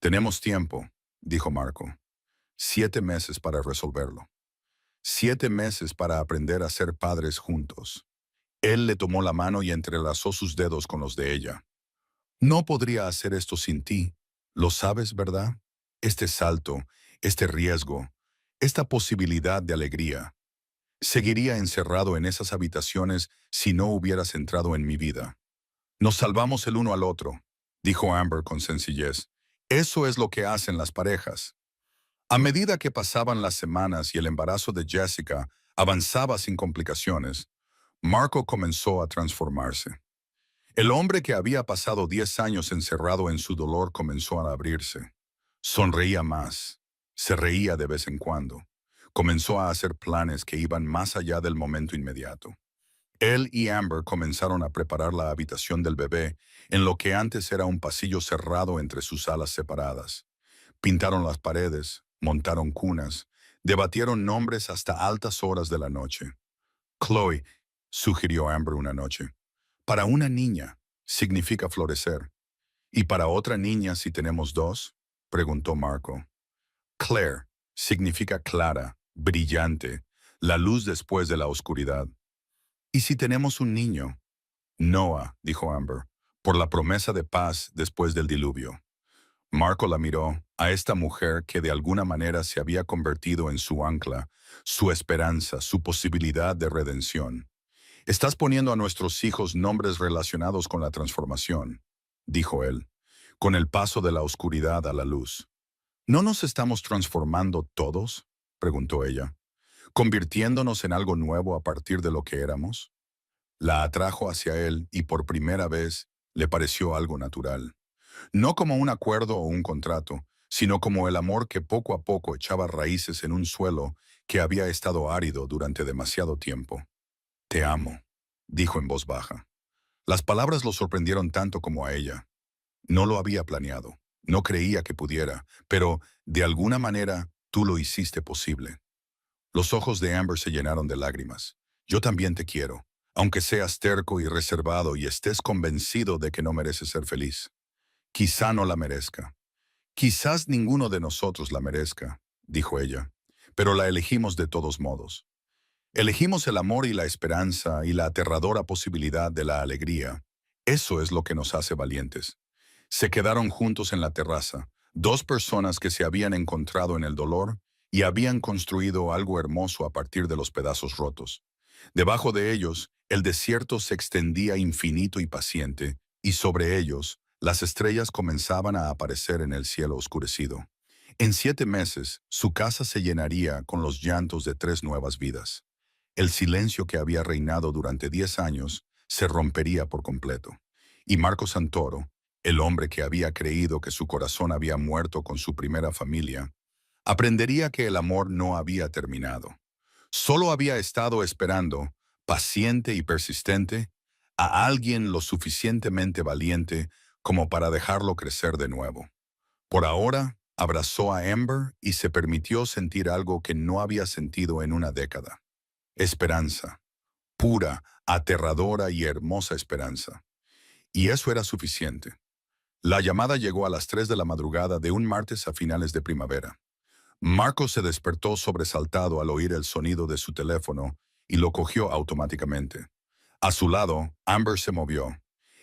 «Tenemos tiempo», dijo Marco. 7 meses para resolverlo. 7 meses para aprender a ser padres juntos. Él le tomó la mano y entrelazó sus dedos con los de ella. «No podría hacer esto sin ti. Lo sabes, ¿verdad? Este salto, este riesgo, esta posibilidad de alegría. Seguiría encerrado en esas habitaciones si no hubieras entrado en mi vida». «Nos salvamos el uno al otro», dijo Amber con sencillez. «Eso es lo que hacen las parejas». A medida que pasaban las semanas y el embarazo de Jessica avanzaba sin complicaciones, Marco comenzó a transformarse. El hombre que había pasado 10 años encerrado en su dolor comenzó a abrirse. Sonreía más. Se reía de vez en cuando. Comenzó a hacer planes que iban más allá del momento inmediato. Él y Amber comenzaron a preparar la habitación del bebé en lo que antes era un pasillo cerrado entre sus alas separadas. Pintaron las paredes, montaron cunas, debatieron nombres hasta altas horas de la noche. «Chloe», sugirió Amber una noche. «Para una niña, significa florecer». «¿Y para otra niña si tenemos dos?», preguntó Marco. «Claire», significa clara, brillante, la luz después de la oscuridad». «¿Y si tenemos un niño?». «Noah», dijo Amber, «por la promesa de paz después del diluvio». Marco la miró, a esta mujer que de alguna manera se había convertido en su ancla, su esperanza, su posibilidad de redención. «Estás poniendo a nuestros hijos nombres relacionados con la transformación», dijo él, «con el paso de la oscuridad a la luz». «¿No nos estamos transformando todos?», preguntó ella, «convirtiéndonos en algo nuevo a partir de lo que éramos». La atrajo hacia él y por primera vez le pareció algo natural. No como un acuerdo o un contrato, sino como el amor que poco a poco echaba raíces en un suelo que había estado árido durante demasiado tiempo. Te amo, dijo en voz baja. Las palabras lo sorprendieron tanto como a ella. No lo había planeado, no creía que pudiera, pero, de alguna manera, tú lo hiciste posible. Los ojos de Amber se llenaron de lágrimas. Yo también te quiero, aunque seas terco y reservado y estés convencido de que no mereces ser feliz. Quizá no la merezca. Quizás ninguno de nosotros la merezca, dijo ella, pero la elegimos de todos modos. Elegimos el amor y la esperanza y la aterradora posibilidad de la alegría. Eso es lo que nos hace valientes. Se quedaron juntos en la terraza, dos personas que se habían encontrado en el dolor y habían construido algo hermoso a partir de los pedazos rotos. Debajo de ellos, el desierto se extendía infinito y paciente, y sobre ellos, las estrellas comenzaban a aparecer en el cielo oscurecido. En 7 meses, su casa se llenaría con los llantos de 3 nuevas vidas. El silencio que había reinado durante 10 años se rompería por completo. Y Marco Santoro, el hombre que había creído que su corazón había muerto con su primera familia, aprendería que el amor no había terminado. Solo había estado esperando, paciente y persistente, a alguien lo suficientemente valiente como para dejarlo crecer de nuevo. Por ahora, abrazó a Amber y se permitió sentir algo que no había sentido en una década. Esperanza. Pura, aterradora y hermosa esperanza. Y eso era suficiente. La llamada llegó a las 3 de la madrugada de un martes a finales de primavera. Marco se despertó sobresaltado al oír el sonido de su teléfono y lo cogió automáticamente. A su lado, Amber se movió.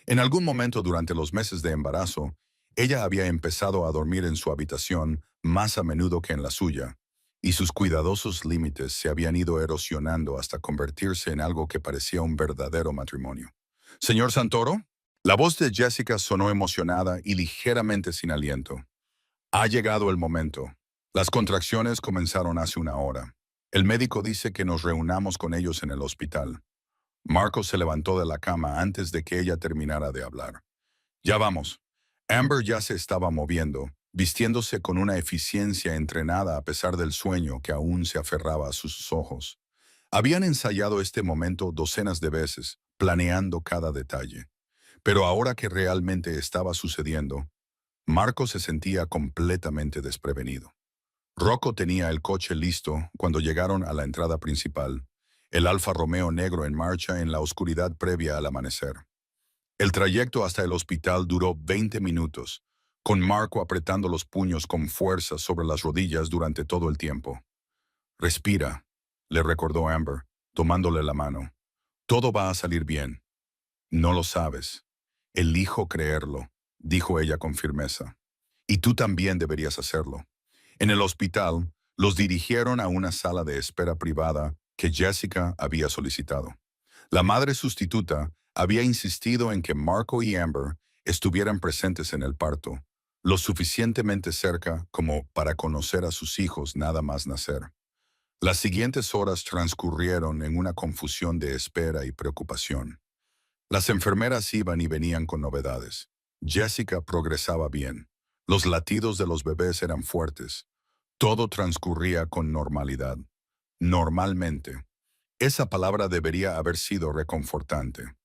En algún momento durante los meses de embarazo, ella había empezado a dormir en su habitación más a menudo que en la suya, y sus cuidadosos límites se habían ido erosionando hasta convertirse en algo que parecía un verdadero matrimonio. «¿Señor Santoro?» La voz de Jessica sonó emocionada y ligeramente sin aliento. «Ha llegado el momento. Las contracciones comenzaron hace una hora. El médico dice que nos reunamos con ellos en el hospital». Marco se levantó de la cama antes de que ella terminara de hablar. «Ya vamos». Amber ya se estaba moviendo, vistiéndose con una eficiencia entrenada a pesar del sueño que aún se aferraba a sus ojos. Habían ensayado este momento docenas de veces, planeando cada detalle. Pero ahora que realmente estaba sucediendo, Marco se sentía completamente desprevenido. Rocco tenía el coche listo cuando llegaron a la entrada principal, el Alfa Romeo negro en marcha en la oscuridad previa al amanecer. El trayecto hasta el hospital duró 20 minutos, con Marco apretando los puños con fuerza sobre las rodillas durante todo el tiempo. «Respira», le recordó Amber, tomándole la mano. «Todo va a salir bien». «No lo sabes. Elijo creerlo», dijo ella con firmeza. «Y tú también deberías hacerlo». En el hospital, los dirigieron a una sala de espera privada que Jessica había solicitado. La madre sustituta había insistido en que Marco y Amber estuvieran presentes en el parto, lo suficientemente cerca como para conocer a sus hijos nada más nacer. Las siguientes horas transcurrieron en una confusión de espera y preocupación. Las enfermeras iban y venían con novedades. Jessica progresaba bien. Los latidos de los bebés eran fuertes. Todo transcurría con normalidad. Normalmente. Esa palabra debería haber sido reconfortante.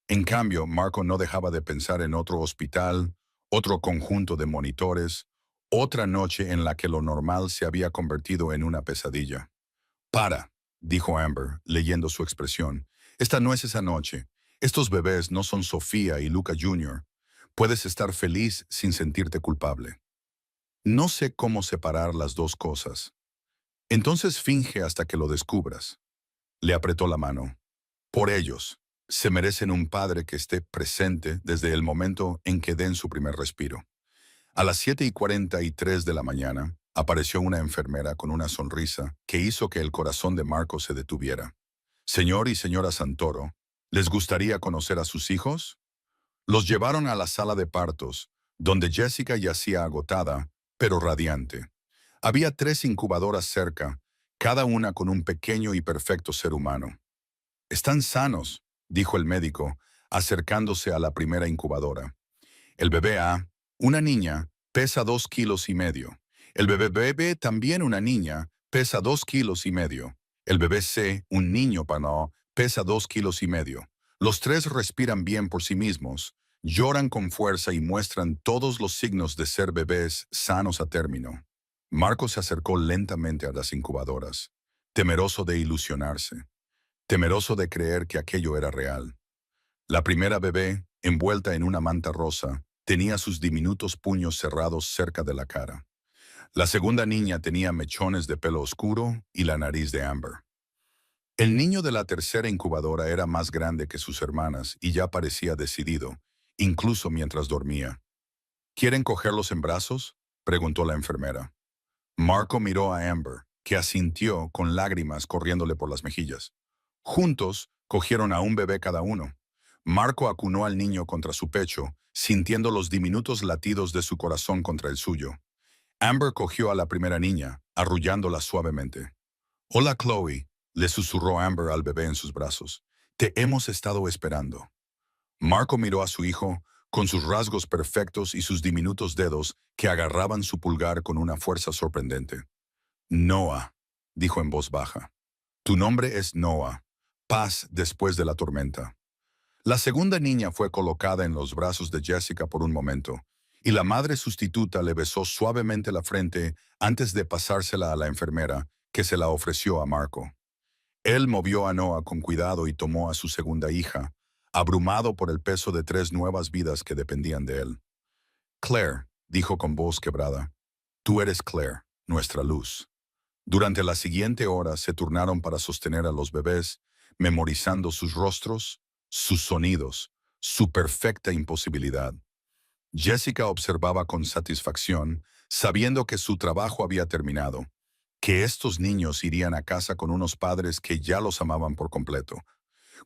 En cambio, Marco no dejaba de pensar en otro hospital, otro conjunto de monitores, otra noche en la que lo normal se había convertido en una pesadilla. «Para», dijo Amber, leyendo su expresión. «Esta no es esa noche. Estos bebés no son Sofía y Luca Jr. Puedes estar feliz sin sentirte culpable». «No sé cómo separar las dos cosas». «Entonces finge hasta que lo descubras». Le apretó la mano. «Por ellos. Se merecen un padre que esté presente desde el momento en que den su primer respiro». A las 7:43 de la mañana, apareció una enfermera con una sonrisa que hizo que el corazón de Marco se detuviera. «Señor y señora Santoro, ¿les gustaría conocer a sus hijos?» Los llevaron a la sala de partos, donde Jessica yacía agotada, pero radiante. Había 3 incubadoras cerca, cada una con un pequeño y perfecto ser humano. «Están sanos», dijo el médico, acercándose a la primera incubadora. «El bebé A, una niña, pesa 2,5 kilos. El bebé B, también una niña, pesa 2,5 kilos. El bebé C, un niño pano, pesa 2,5 kilos. Los tres respiran bien por sí mismos, lloran con fuerza y muestran todos los signos de ser bebés sanos a término. Marco se acercó lentamente a las incubadoras, temeroso de ilusionarse, temeroso de creer que aquello era real. La primera bebé, envuelta en una manta rosa, tenía sus diminutos puños cerrados cerca de la cara. La segunda niña tenía mechones de pelo oscuro y la nariz de Amber. El niño de la tercera incubadora era más grande que sus hermanas y ya parecía decidido, incluso mientras dormía. ¿Quieren cogerlos en brazos?, preguntó la enfermera. Marco miró a Amber, que asintió con lágrimas corriéndole por las mejillas. Juntos, cogieron a un bebé cada uno. Marco acunó al niño contra su pecho, sintiendo los diminutos latidos de su corazón contra el suyo. Amber cogió a la primera niña, arrullándola suavemente. «Hola, Chloe», le susurró Amber al bebé en sus brazos. «Te hemos estado esperando». Marco miró a su hijo, con sus rasgos perfectos y sus diminutos dedos que agarraban su pulgar con una fuerza sorprendente. «Noah», dijo en voz baja. «Tu nombre es Noah, paz después de la tormenta». La segunda niña fue colocada en los brazos de Jessica por un momento, y la madre sustituta le besó suavemente la frente antes de pasársela a la enfermera, que se la ofreció a Marco. Él movió a Noah con cuidado y tomó a su segunda hija, abrumado por el peso de 3 nuevas vidas que dependían de él. «Claire», dijo con voz quebrada, «tú eres Claire, nuestra luz». Durante la siguiente hora se turnaron para sostener a los bebés, memorizando sus rostros, sus sonidos, su perfecta imposibilidad. Jessica observaba con satisfacción, sabiendo que su trabajo había terminado, que estos niños irían a casa con unos padres que ya los amaban por completo.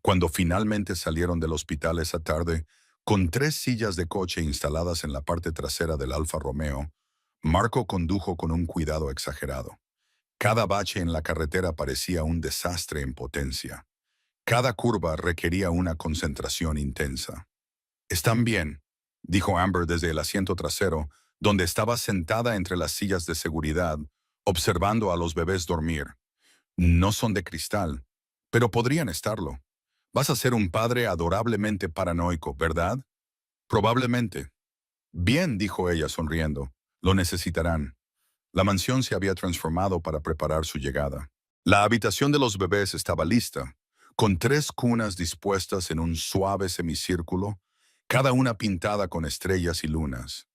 Cuando finalmente salieron del hospital esa tarde, con 3 sillas de coche instaladas en la parte trasera del Alfa Romeo, Marco condujo con un cuidado exagerado. Cada bache en la carretera parecía un desastre en potencia. Cada curva requería una concentración intensa. «Están bien», dijo Amber desde el asiento trasero, donde estaba sentada entre las sillas de seguridad, observando a los bebés dormir. «No son de cristal, pero podrían estarlo. Vas a ser un padre adorablemente paranoico, ¿verdad?» «Probablemente». «Bien», dijo ella sonriendo, «lo necesitarán». La mansión se había transformado para preparar su llegada. La habitación de los bebés estaba lista, con 3 cunas dispuestas en un suave semicírculo, cada una pintada con estrellas y lunas.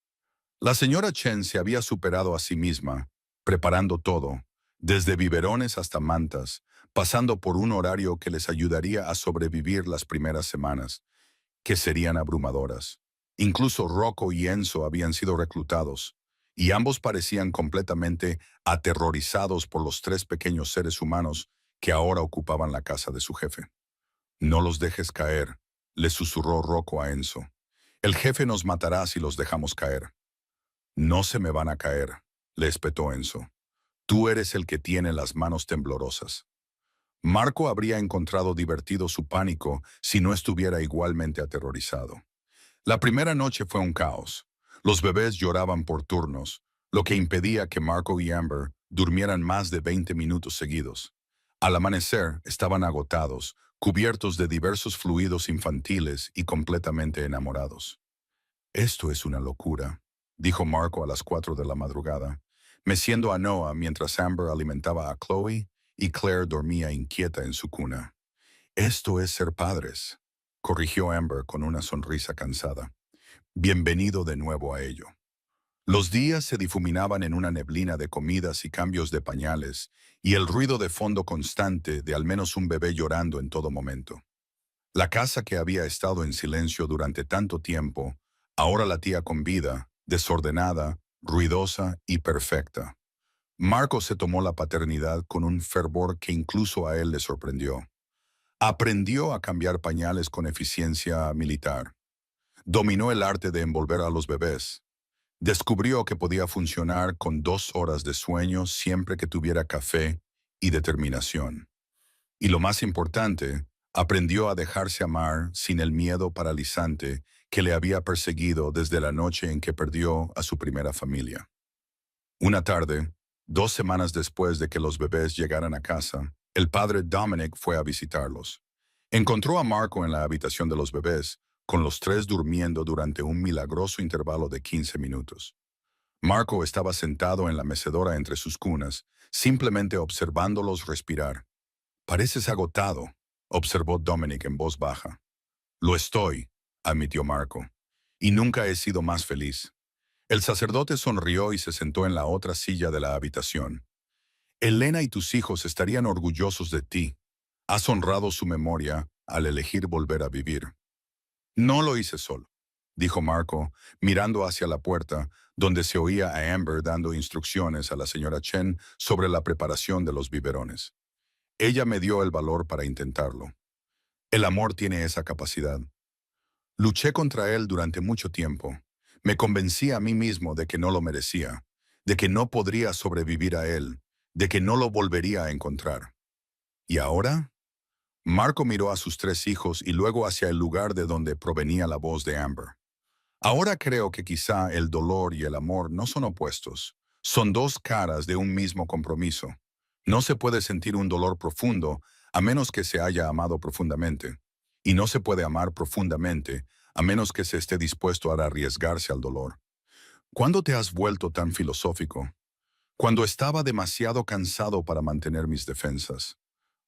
La señora Chen se había superado a sí misma, preparando todo, desde biberones hasta mantas, pasando por un horario que les ayudaría a sobrevivir las primeras semanas, que serían abrumadoras. Incluso Rocco y Enzo habían sido reclutados, y ambos parecían completamente aterrorizados por los 3 pequeños seres humanos que ahora ocupaban la casa de su jefe. «No los dejes caer», le susurró Rocco a Enzo. «El jefe nos matará si los dejamos caer». «No se me van a caer», le espetó Enzo. «Tú eres el que tiene las manos temblorosas». Marco habría encontrado divertido su pánico si no estuviera igualmente aterrorizado. La primera noche fue un caos. Los bebés lloraban por turnos, lo que impedía que Marco y Amber durmieran más de 20 minutos seguidos. Al amanecer, estaban agotados, cubiertos de diversos fluidos infantiles y completamente enamorados. «Esto es una locura», dijo Marco a las 4 de la madrugada, meciendo a Noah mientras Amber alimentaba a Chloe y Claire dormía inquieta en su cuna. «Esto es ser padres», corrigió Amber con una sonrisa cansada. «Bienvenido de nuevo a ello». Los días se difuminaban en una neblina de comidas y cambios de pañales, y el ruido de fondo constante de al menos un bebé llorando en todo momento. La casa que había estado en silencio durante tanto tiempo, ahora latía con vida, desordenada, ruidosa y perfecta. Marco se tomó la paternidad con un fervor que incluso a él le sorprendió. Aprendió a cambiar pañales con eficiencia militar. Dominó el arte de envolver a los bebés. Descubrió que podía funcionar con 2 horas de sueño siempre que tuviera café y determinación. Y lo más importante, aprendió a dejarse amar sin el miedo paralizante que le había perseguido desde la noche en que perdió a su primera familia. Una tarde, 2 semanas después de que los bebés llegaran a casa, el padre Dominic fue a visitarlos. Encontró a Marco en la habitación de los bebés, con los tres durmiendo durante un milagroso intervalo de 15 minutos. Marco estaba sentado en la mecedora entre sus cunas, simplemente observándolos respirar. «Pareces agotado», observó Dominic en voz baja. «Lo estoy», admitió Marco, «y nunca he sido más feliz». El sacerdote sonrió y se sentó en la otra silla de la habitación. «Elena y tus hijos estarían orgullosos de ti. Has honrado su memoria al elegir volver a vivir». «No lo hice solo», dijo Marco, mirando hacia la puerta, donde se oía a Amber dando instrucciones a la señora Chen sobre la preparación de los biberones. «Ella me dio el valor para intentarlo. El amor tiene esa capacidad. Luché contra él durante mucho tiempo. Me convencí a mí mismo de que no lo merecía, de que no podría sobrevivir a él, de que no lo volvería a encontrar. ¿Y ahora?». Marco miró a sus tres hijos y luego hacia el lugar de donde provenía la voz de Amber. «Ahora creo que quizá el dolor y el amor no son opuestos. Son dos caras de un mismo compromiso. No se puede sentir un dolor profundo a menos que se haya amado profundamente. Y no se puede amar profundamente a menos que se esté dispuesto a arriesgarse al dolor». «¿Cuándo te has vuelto tan filosófico?» «Cuando estaba demasiado cansado para mantener mis defensas».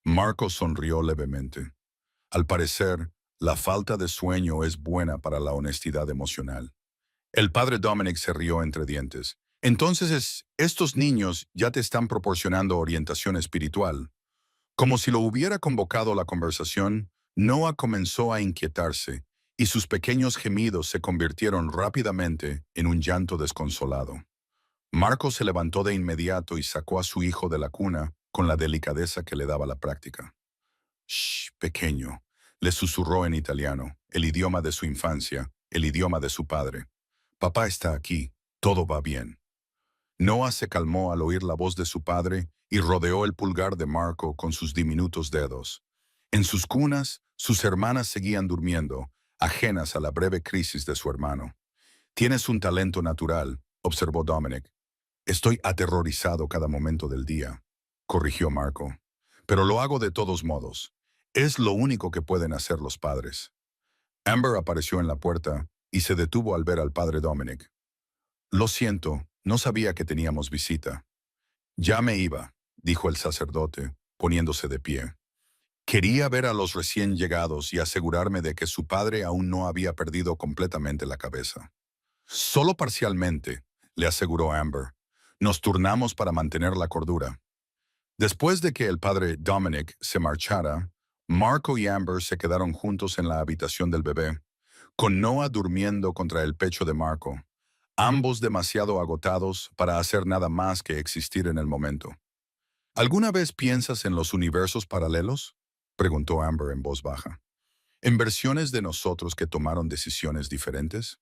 Marco sonrió levemente. «Al parecer, la falta de sueño es buena para la honestidad emocional». El padre Dominic se rió entre dientes. «Entonces, estos niños ya te están proporcionando orientación espiritual». Como si lo hubiera convocado la conversación, Noah comenzó a inquietarse, y sus pequeños gemidos se convirtieron rápidamente en un llanto desconsolado. Marco se levantó de inmediato y sacó a su hijo de la cuna con la delicadeza que le daba la práctica. «Shh, pequeño», le susurró en italiano, el idioma de su infancia, el idioma de su padre. «Papá está aquí, todo va bien». Noah se calmó al oír la voz de su padre y rodeó el pulgar de Marco con sus diminutos dedos. En sus cunas, sus hermanas seguían durmiendo, ajenas a la breve crisis de su hermano. «Tienes un talento natural», observó Dominic. «Estoy aterrorizado cada momento del día», corrigió Marco. «Pero lo hago de todos modos. Es lo único que pueden hacer los padres». Amber apareció en la puerta y se detuvo al ver al padre Dominic. «Lo siento, no sabía que teníamos visita». «Ya me iba», dijo el sacerdote, poniéndose de pie. «Quería ver a los recién llegados y asegurarme de que su padre aún no había perdido completamente la cabeza». «Solo parcialmente», le aseguró Amber. «Nos turnamos para mantener la cordura». Después de que el padre Dominic se marchara, Marco y Amber se quedaron juntos en la habitación del bebé, con Noah durmiendo contra el pecho de Marco, ambos demasiado agotados para hacer nada más que existir en el momento. «¿Alguna vez piensas en los universos paralelos?», preguntó Amber en voz baja. «¿En versiones de nosotros que tomaron decisiones diferentes?».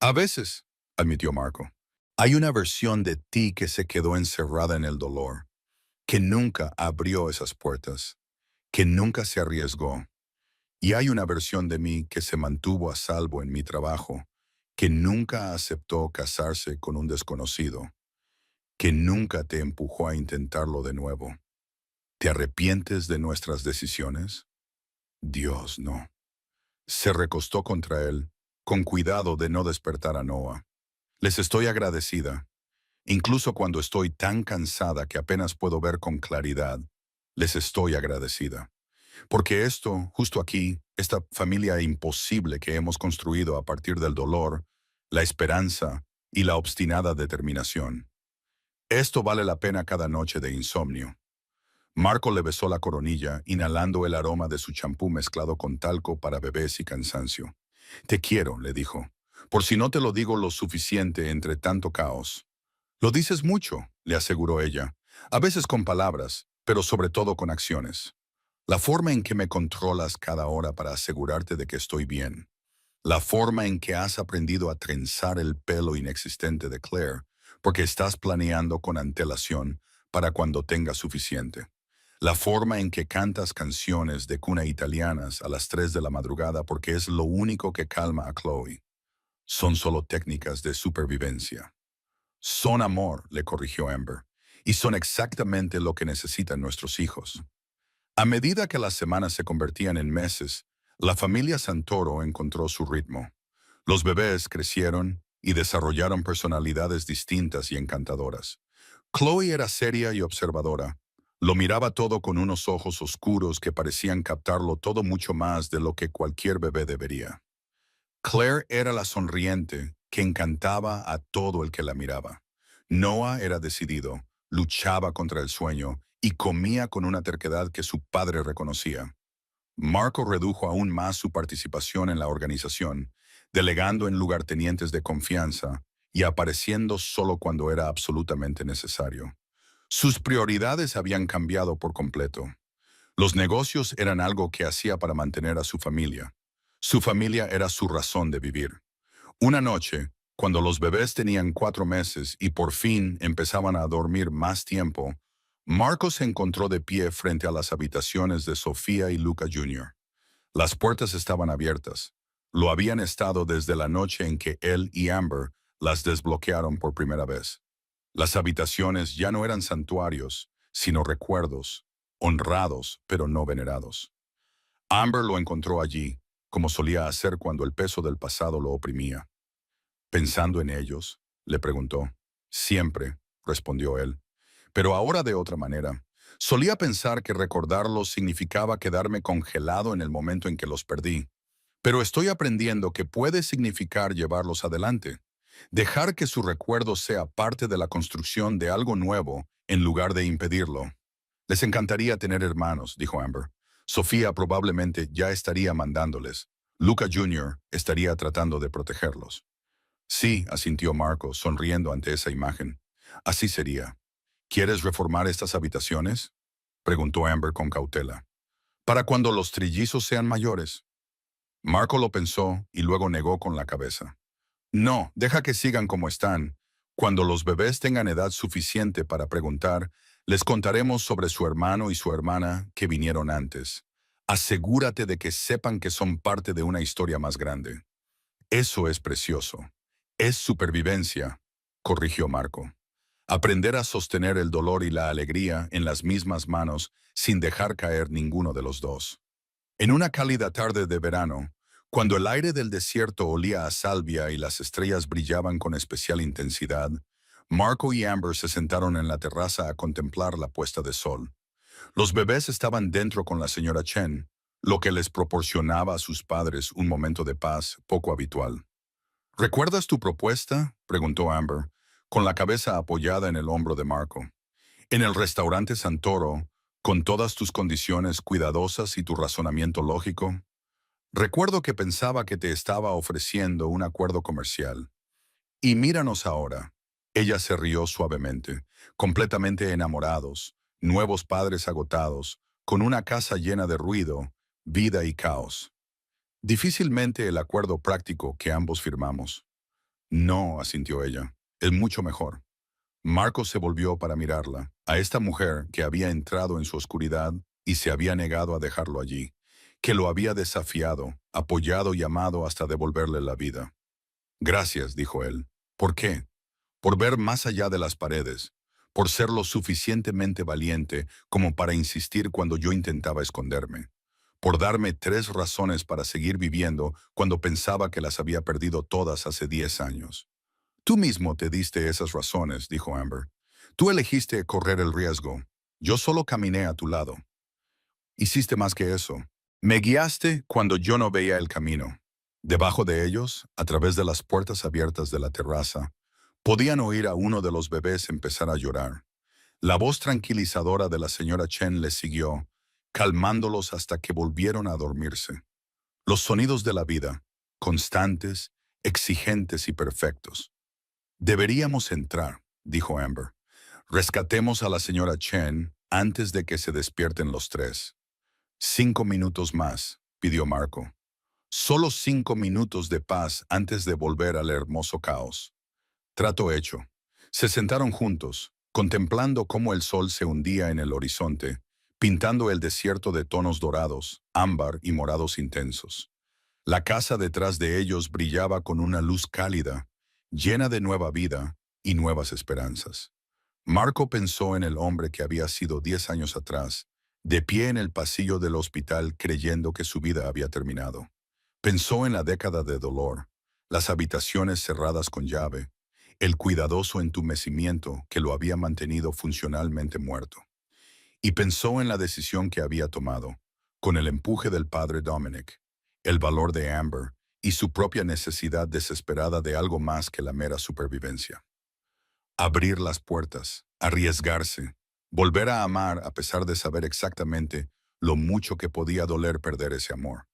«A veces», admitió Marco. «Hay una versión de ti que se quedó encerrada en el dolor, que nunca abrió esas puertas, que nunca se arriesgó. Y hay una versión de mí que se mantuvo a salvo en mi trabajo, que nunca aceptó casarse con un desconocido, que nunca te empujó a intentarlo de nuevo. ¿Te arrepientes de nuestras decisiones?». «Dios, no». Se recostó contra él, con cuidado de no despertar a Noah. «Les estoy agradecida. Incluso cuando estoy tan cansada que apenas puedo ver con claridad, les estoy agradecida. Porque esto, justo aquí, esta familia imposible que hemos construido a partir del dolor, la esperanza y la obstinada determinación. Esto vale la pena cada noche de insomnio». Marco le besó la coronilla, inhalando el aroma de su champú mezclado con talco para bebés y cansancio. «Te quiero», le dijo, «por si no te lo digo lo suficiente entre tanto caos». «Lo dices mucho», le aseguró ella, «a veces con palabras, pero sobre todo con acciones. La forma en que me controlas cada hora para asegurarte de que estoy bien. La forma en que has aprendido a trenzar el pelo inexistente de Claire, porque estás planeando con antelación para cuando tengas suficiente. La forma en que cantas canciones de cuna italianas a las 3 de la madrugada porque es lo único que calma a Chloe. Son solo técnicas de supervivencia». «Son amor», le corrigió Amber. y son exactamente lo que necesitan nuestros hijos. A medida que las semanas se convertían en meses, la familia Santoro encontró su ritmo. Los bebés crecieron y desarrollaron personalidades distintas y encantadoras. Chloe era seria y observadora. Lo miraba todo con unos ojos oscuros que parecían captarlo todo mucho más de lo que cualquier bebé debería. Claire era la sonriente que encantaba a todo el que la miraba. Noah era decidido, luchaba contra el sueño y comía con una terquedad que su padre reconocía. Marco redujo aún más su participación en la organización, delegando en lugartenientes de confianza y apareciendo solo cuando era absolutamente necesario. Sus prioridades habían cambiado por completo. Los negocios eran algo que hacía para mantener a su familia. Su familia era su razón de vivir. Una noche, cuando los bebés tenían 4 meses y por fin empezaban a dormir más tiempo, Marco se encontró de pie frente a las habitaciones de Sofía y Luca Jr. Las puertas estaban abiertas. Lo habían estado desde la noche en que él y Amber las desbloquearon por primera vez. Las habitaciones ya no eran santuarios, sino recuerdos, honrados pero no venerados. Amber lo encontró allí, como solía hacer cuando el peso del pasado lo oprimía. ¿Pensando en ellos?, le preguntó. Siempre, respondió él, pero ahora de otra manera. Solía pensar que recordarlos significaba quedarme congelado en el momento en que los perdí, pero estoy aprendiendo que puede significar llevarlos adelante, dejar que su recuerdo sea parte de la construcción de algo nuevo en lugar de impedirlo. Les encantaría tener hermanos, dijo Amber. Sofía probablemente ya estaría mandándoles. Luca Jr. estaría tratando de protegerlos. Sí, asintió Marco, sonriendo ante esa imagen. Así sería. ¿Quieres reformar estas habitaciones?, preguntó Amber con cautela. Para cuando los trillizos sean mayores. Marco lo pensó y luego negó con la cabeza. No, deja que sigan como están. Cuando los bebés tengan edad suficiente para preguntar, les contaremos sobre su hermano y su hermana que vinieron antes. Asegúrate de que sepan que son parte de una historia más grande. Eso es precioso. Es supervivencia, corrigió Marco. Aprender a sostener el dolor y la alegría en las mismas manos sin dejar caer ninguno de los dos. En una cálida tarde de verano, cuando el aire del desierto olía a salvia y las estrellas brillaban con especial intensidad, Marco y Amber se sentaron en la terraza a contemplar la puesta de sol. Los bebés estaban dentro con la señora Chen, lo que les proporcionaba a sus padres un momento de paz poco habitual. ¿Recuerdas tu propuesta?, preguntó Amber, con la cabeza apoyada en el hombro de Marco. En el restaurante Santoro, con todas tus condiciones cuidadosas y tu razonamiento lógico. Recuerdo que pensaba que te estaba ofreciendo un acuerdo comercial. Y míranos ahora. Ella se rió suavemente, completamente enamorados, nuevos padres agotados, con una casa llena de ruido, vida y caos. Difícilmente el acuerdo práctico que ambos firmamos. No, asintió ella, es mucho mejor. Marcos se volvió para mirarla, a esta mujer que había entrado en su oscuridad y se había negado a dejarlo allí, que lo había desafiado, apoyado y amado hasta devolverle la vida. Gracias, dijo él. ¿Por qué? Por ver más allá de las paredes, por ser lo suficientemente valiente como para insistir cuando yo intentaba esconderme, por darme 3 razones para seguir viviendo cuando pensaba que las había perdido todas hace 10 años. Tú mismo te diste esas razones, dijo Amber. Tú elegiste correr el riesgo. Yo solo caminé a tu lado. Hiciste más que eso. Me guiaste cuando yo no veía el camino. Debajo de ellos, a través de las puertas abiertas de la terraza, podían oír a uno de los bebés empezar a llorar. La voz tranquilizadora de la señora Chen les siguió, calmándolos hasta que volvieron a dormirse. Los sonidos de la vida, constantes, exigentes y perfectos. Deberíamos entrar, dijo Amber. Rescatemos a la señora Chen antes de que se despierten los 3. 5 minutos más, pidió Marco. Solo 5 minutos de paz antes de volver al hermoso caos. Trato hecho. Se sentaron juntos, contemplando cómo el sol se hundía en el horizonte, pintando el desierto de tonos dorados, ámbar y morados intensos. La casa detrás de ellos brillaba con una luz cálida, llena de nueva vida y nuevas esperanzas. Marco pensó en el hombre que había sido 10 años atrás, de pie en el pasillo del hospital creyendo que su vida había terminado. Pensó en la década de dolor, las habitaciones cerradas con llave, el cuidadoso entumecimiento que lo había mantenido funcionalmente muerto. Y pensó en la decisión que había tomado, con el empuje del padre Dominic, el valor de Amber y su propia necesidad desesperada de algo más que la mera supervivencia. Abrir las puertas, arriesgarse, volver a amar a pesar de saber exactamente lo mucho que podía doler perder ese amor.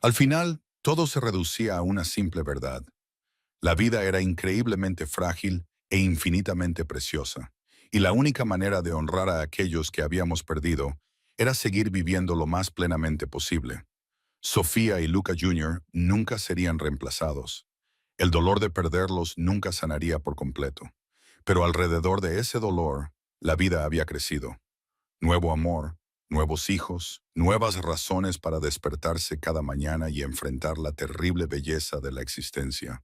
Al final, todo se reducía a una simple verdad. La vida era increíblemente frágil e infinitamente preciosa, y la única manera de honrar a aquellos que habíamos perdido era seguir viviendo lo más plenamente posible. Sofía y Luca Jr. nunca serían reemplazados. El dolor de perderlos nunca sanaría por completo. Pero alrededor de ese dolor, la vida había crecido. Nuevo amor, nuevos hijos, nuevas razones para despertarse cada mañana y enfrentar la terrible belleza de la existencia.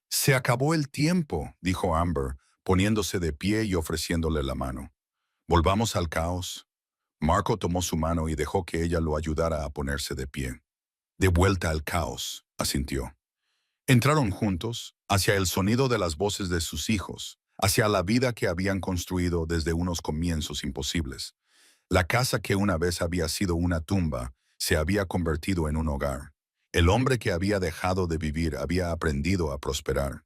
Se acabó el tiempo, dijo Amber, poniéndose de pie y ofreciéndole la mano. Volvamos al caos. Marco tomó su mano y dejó que ella lo ayudara a ponerse de pie. De vuelta al caos, asintió. Entraron juntos, hacia el sonido de las voces de sus hijos, hacia la vida que habían construido desde unos comienzos imposibles. La casa que una vez había sido una tumba se había convertido en un hogar. El hombre que había dejado de vivir había aprendido a prosperar.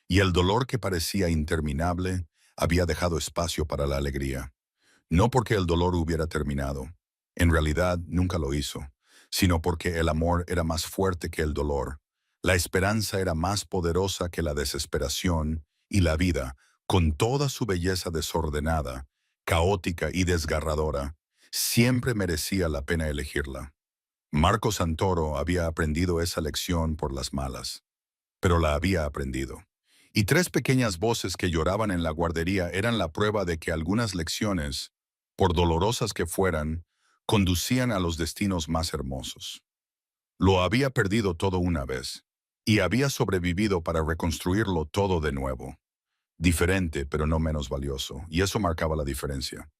Y el dolor que parecía interminable había dejado espacio para la alegría. No porque el dolor hubiera terminado, en realidad nunca lo hizo, sino porque el amor era más fuerte que el dolor. La esperanza era más poderosa que la desesperación y la vida, con toda su belleza desordenada, caótica y desgarradora, siempre merecía la pena elegirla. Marco Santoro había aprendido esa lección por las malas, pero la había aprendido. Y tres pequeñas voces que lloraban en la guardería eran la prueba de que algunas lecciones, por dolorosas que fueran, conducían a los destinos más hermosos. Lo había perdido todo una vez, y había sobrevivido para reconstruirlo todo de nuevo. Diferente, pero no menos valioso, y eso marcaba la diferencia.